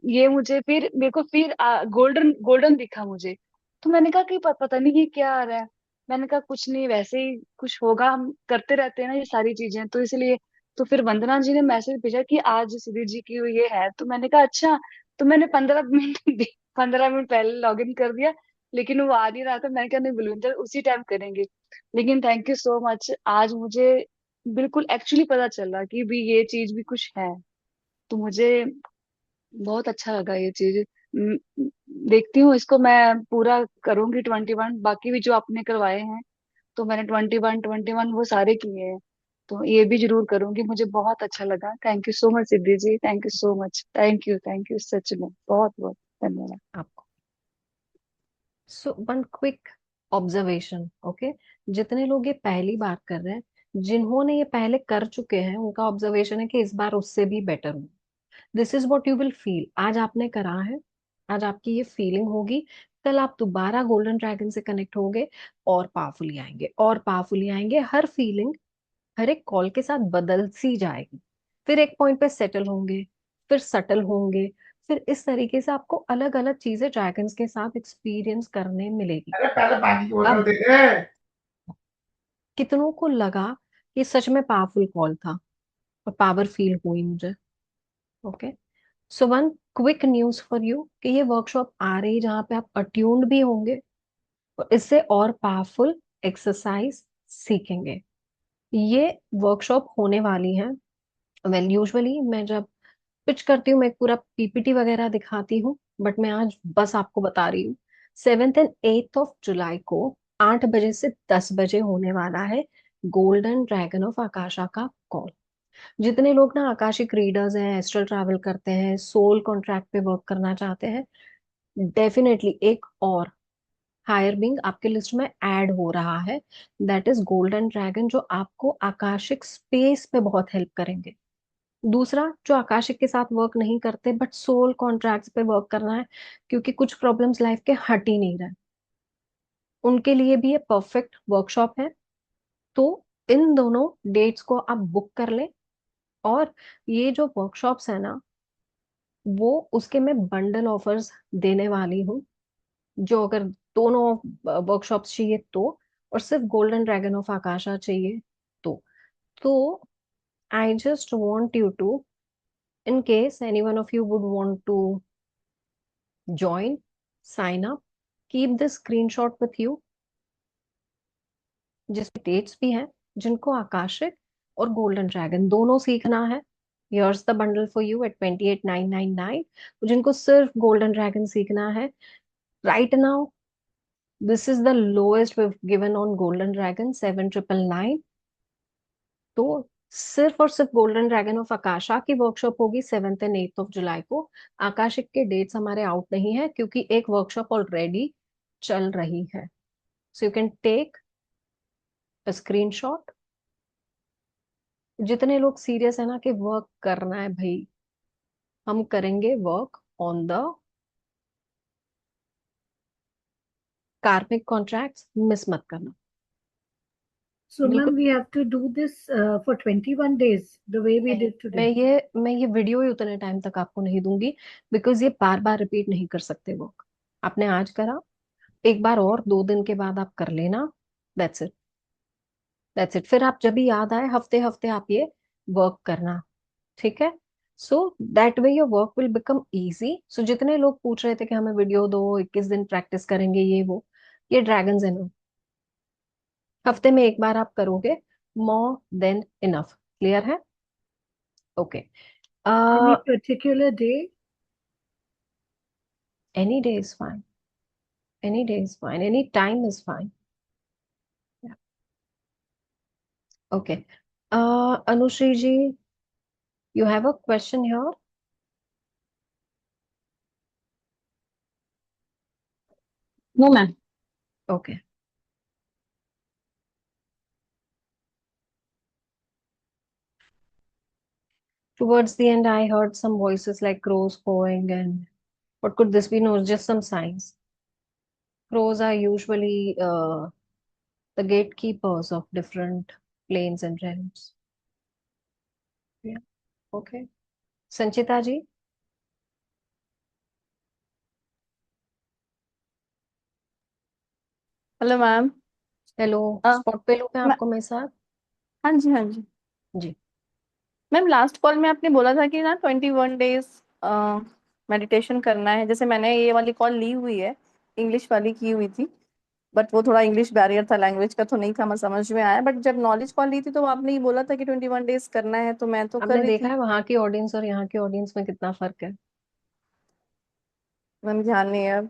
ये मुझे फिर मेरे को फिर गोल्डन गोल्डन दिखा मुझे। तो मैंने कहा कि पता नहीं ये क्या आ रहा है। मैंने कहा कुछ नहीं, वैसे ही कुछ होगा, हम करते रहते हैं ना ये सारी चीजें, तो इसलिए। तो फिर वंदना जी ने मैसेज भेजा कि आज सिद्धि जी की ये है, तो मैंने कहा अच्छा। तो मैंने 15 मिनट 15 मिनट पहले लॉग इन कर दिया, लेकिन वो आ नहीं रहा था। मैंने कहा नहीं बलविंदर, उसी टाइम करेंगे। लेकिन थैंक यू सो मच, आज मुझे बिल्कुल एक्चुअली पता चला कि भी ये चीज भी कुछ है। तो मुझे बहुत अच्छा लगा ये चीज। म, देखती हूँ इसको मैं पूरा करूंगी 21, बाकी भी जो आपने करवाए हैं। तो मैंने 21 वो सारे किए हैं। तो ये भी जरूर करूंगी, मुझे बहुत अच्छा लगा। Thank you so much Siddhi ji, thank you so much, thank you सच में बहुत बहुत धन्यवाद। आपको। So one quick observation, okay. जितने लोग ये पहली बार कर रहे हैं, जिन्होंने ये पहले कर चुके हैं, उनका ऑब्जर्वेशन है कि इस बार उससे भी बेटर हो। This is what you will feel. आज आपने करा है, आज आपकी ये फीलिंग होगी। कल आप दोबारा गोल्डन ड्रैगन से कनेक्ट होगे और पावरफुली आएंगे, और पावरफुली आएंगे। हर फीलिंग हर एक कॉल के साथ बदल सी जाएगी। फिर एक पॉइंट पे सेटल होंगे, फिर सटल होंगे। फिर इस तरीके से आपको अलग अलग चीजें ड्रैगन्स के साथ एक्सपीरियंस करने मिलेगी। अरे पहले पानी की बोतल अब दे दे। कितनों को लगा कि सच में पावरफुल कॉल था और पावर फील हुई मुझे। Okay. So one quick news for you कि ये वर्कशॉप आ रही है जहाँ पे आप अट्यून्ड भी होंगे और इससे और पावरफुल एक्सरसाइज सीखेंगे। ये वर्कशॉप होने वाली है। वेल यूजुअली मैं जब पिच करती हूँ मैं एक पूरा पीपीटी वगैरह दिखाती हूँ, बट मैं आज बस आपको बता रही हूँ। 7 एंड 8 जुलाई को 8 बजे से 10 बजे होने वाला है गोल्डन ड्रैगन ऑफ आकाशा का कॉल। जितने लोग ना आकाशिक रीडर्स हैं, एस्ट्रल ट्रैवल करते हैं, सोल कॉन्ट्रैक्ट पे वर्क करना चाहते हैं, डेफिनेटली एक और हायर बीइंग आपके लिस्ट में ऐड हो रहा है। दैट इज गोल्डन ड्रैगन, जो आपको आकाशिक स्पेस पे बहुत हेल्प करेंगे। दूसरा, जो आकाशिक के साथ वर्क नहीं करते बट सोल कॉन्ट्रैक्ट्स पे वर्क करना है, क्योंकि कुछ प्रॉब्लम्स लाइफ के हट ही नहीं रहे, उनके लिए भी ये परफेक्ट वर्कशॉप है। तो इन दोनों डेट्स को आप बुक कर लें। और ये जो वर्कशॉप्स है ना, वो उसके मैं बंडल ऑफर्स देने वाली हूँ। जो अगर दोनों वर्कशॉप्स चाहिए तो, और सिर्फ गोल्डन ड्रैगन ऑफ आकाशा चाहिए तो I just want you to, in case any one of you would want to join, sign up, keep this screenshot with you, जिसमें डेट्स भी हैं। जिनको आकाशिक और गोल्डन ड्रैगन दोनों सीखना है, here's the bundle for you at 28,999। जिनको सिर्फ गोल्डन ड्रैगन सीखना है, right now this is the lowest we've given on golden dragon, 7,999। तो सिर्फ और सिर्फ गोल्डन ड्रैगन ऑफ आकाशा की वर्कशॉप होगी 7 एंड 8 जुलाई को। आकाशिक के डेट्स हमारे आउट नहीं है, क्योंकि एक वर्कशॉप ऑलरेडी चल रही है। So you can take a screenshot. जितने लोग सीरियस है ना कि वर्क करना है भाई, हम करेंगे वर्क ऑन द कार्मिक कॉन्ट्रैक्ट्स, मिस मत करना। So, बिल्कुल। ma'am, we have to do this for 21 days, the way we did मैं today. ये वीडियो ही उतने टाइम तक आपको नहीं दूंगी, बिकॉज ये बार बार रिपीट नहीं कर सकते वर्क। आपने आज करा, एक बार और 2 दिन के बाद आप कर लेना। That's it, that's it. फिर आप जब भी याद आए हफ्ते हफ्ते आप ये वर्क करना, ठीक है। So that way your work will become easy. सो जितने लोग पूछ रहे थे कि हमें वीडियो दो, 21 दिन प्रैक्टिस करेंगे, ये ड्रैगन्स है, हफ्ते में एक बार आप करोगे, मोर देन इनफ। क्लियर है? Okay. Any particular day? Any day is fine, any day is fine, any time is fine. Okay. Anushree ji, you have a question here? No ma'am. Okay. Towards the end, I heard some voices like crows crowing, and what could this be? No, just some signs. Crows are usually the gatekeepers of different planes and realms. Yeah. Okay. Sanchita ji, hello ma'am. Hello. Spot पे लूं मैं आपको मेरे साथ? हाँ जी, हाँ जी। जी। मैम लास्ट कॉल में आपने बोला था कि ना 21 डेज मेडिटेशन करना है। जैसे मैंने ये वाली कॉल ली हुई है, इंग्लिश वाली की हुई थी, बट वो थोड़ा इंग्लिश बैरियर था, लैंग्वेज का तो नहीं था, मैं समझ में आया। बट जब नॉलेज कॉल ली थी तो आपने ये बोला था कि 21 डेज करना है, तो मैं तो कर आपने रही देखा थी। है वहां की ऑडियंस और यहाँ की ऑडियंस में कितना फर्क है? मैम ध्यान नहीं है अब।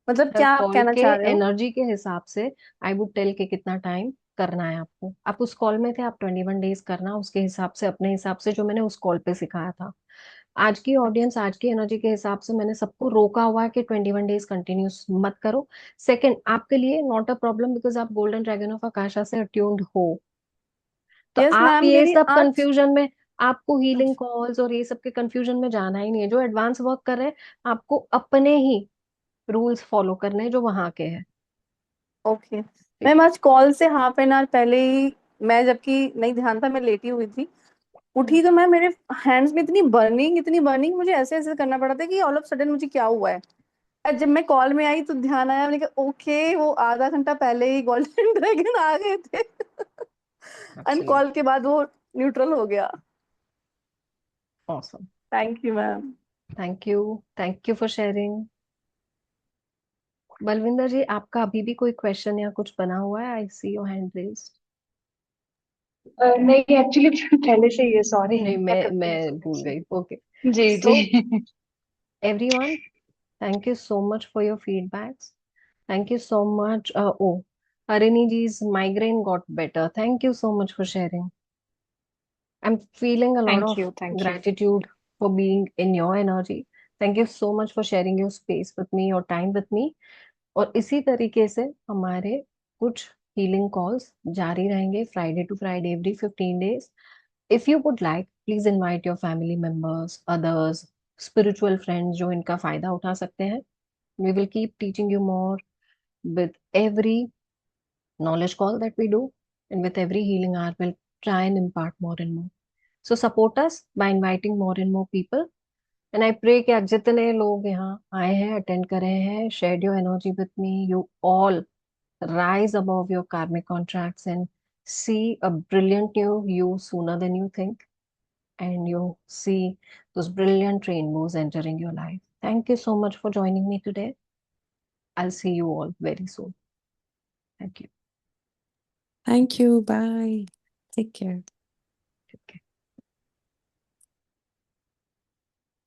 मतलब हर क्या आप कॉल कहना के चाह रहे हो? एनर्जी के हिसाब से आई वुड टेल के कितना टाइम करना है आपको। आप उस कॉल में थे, आप 21 डेज करना उसके हिसाब से, अपने हिसाब से, जो मैंने उस कॉल पे सिखाया था। आज की ऑडियंस, आज की एनर्जी के हिसाब से मैंने सबको रोका हुआ है कि 21 डेज कंटिन्यूस मत करो। सेकंड, आपके लिए नॉट अ प्रॉब्लम, बिकॉज आप गोल्डन ड्रैगन ऑफ आकाशा से अट्यून्ड हो। तो यस आप मैम, ये मेरी सब आज। कंफ्यूजन में, आपको हीलिंग कॉल्स और ये सब के कंफ्यूजन में जाना ही नहीं है। जो एडवांस वर्क कर रहे हैं, आपको अपने ही रूल्स फॉलो करने हैं जो वहां के हैं। ओके ठीक मैम, है। आज कॉल से हाफ एन आवर पहले ही मैं, जबकि नहीं ध्यान था, मैं लेटी हुई थी, हम्म। उठी तो मैं, मेरे हैंड्स में इतनी बर्निंग, मुझे ऐसे ऐसे करना पड़ा था कि ऑल ऑफ सडन मुझे क्या हुआ है। और जब मैं कॉल में आई तो ध्यान आया, मैंने कहा ओके, वो आधा घंटा पहले ही गोल्डन ड्रैगन आ गए थे। एंड एब्सोल्युटली कॉल के बाद वो न्यूट्रल हो गया। Awesome. Thank you ma'am. Thank you. Thank you for sharing. Balwinder ji, आपका अभी भी कोई क्वेश्चन या कुछ बना हुआ है? आई सी योर हैंड रेज्ड। नहीं, एक्चुअली पहले से ही है, सॉरी, नहीं, मैं मैं करती हूँ इसको भूल नेक्स्ट गई। ओके। टाइम। जी सो जी। Everyone, thank you so much for your feedbacks. Thank you so much. Oh, Harini ji's migraine got better. Thank you so much for sharing. I'm feeling a lot Thank of you. Thank you. gratitude for being in your energy. Thank you so much for sharing your space with me, your time with me. और इसी तरीके से हमारे कुछ healing calls जारी रहेंगे, Friday to Friday, every 15 days. If you would like, please invite your family members, others, spiritual friends जो इनका फायदा उठा सकते हैं. We will keep teaching you more with every knowledge call that we do, and with every healing hour, we'll try and impart more and more. So support us by inviting more and more people. And I pray कि आज जितने लोग यहाँ आए हैं, attend कर रहे हैं, shared your energy with me, you all rise above your karmic contracts and see a brilliant new you sooner than you think, and you see those brilliant rainbows entering your life. Thank you so much for joining me today. I'll see you all very soon. Thank you. Thank you. Bye. Take care.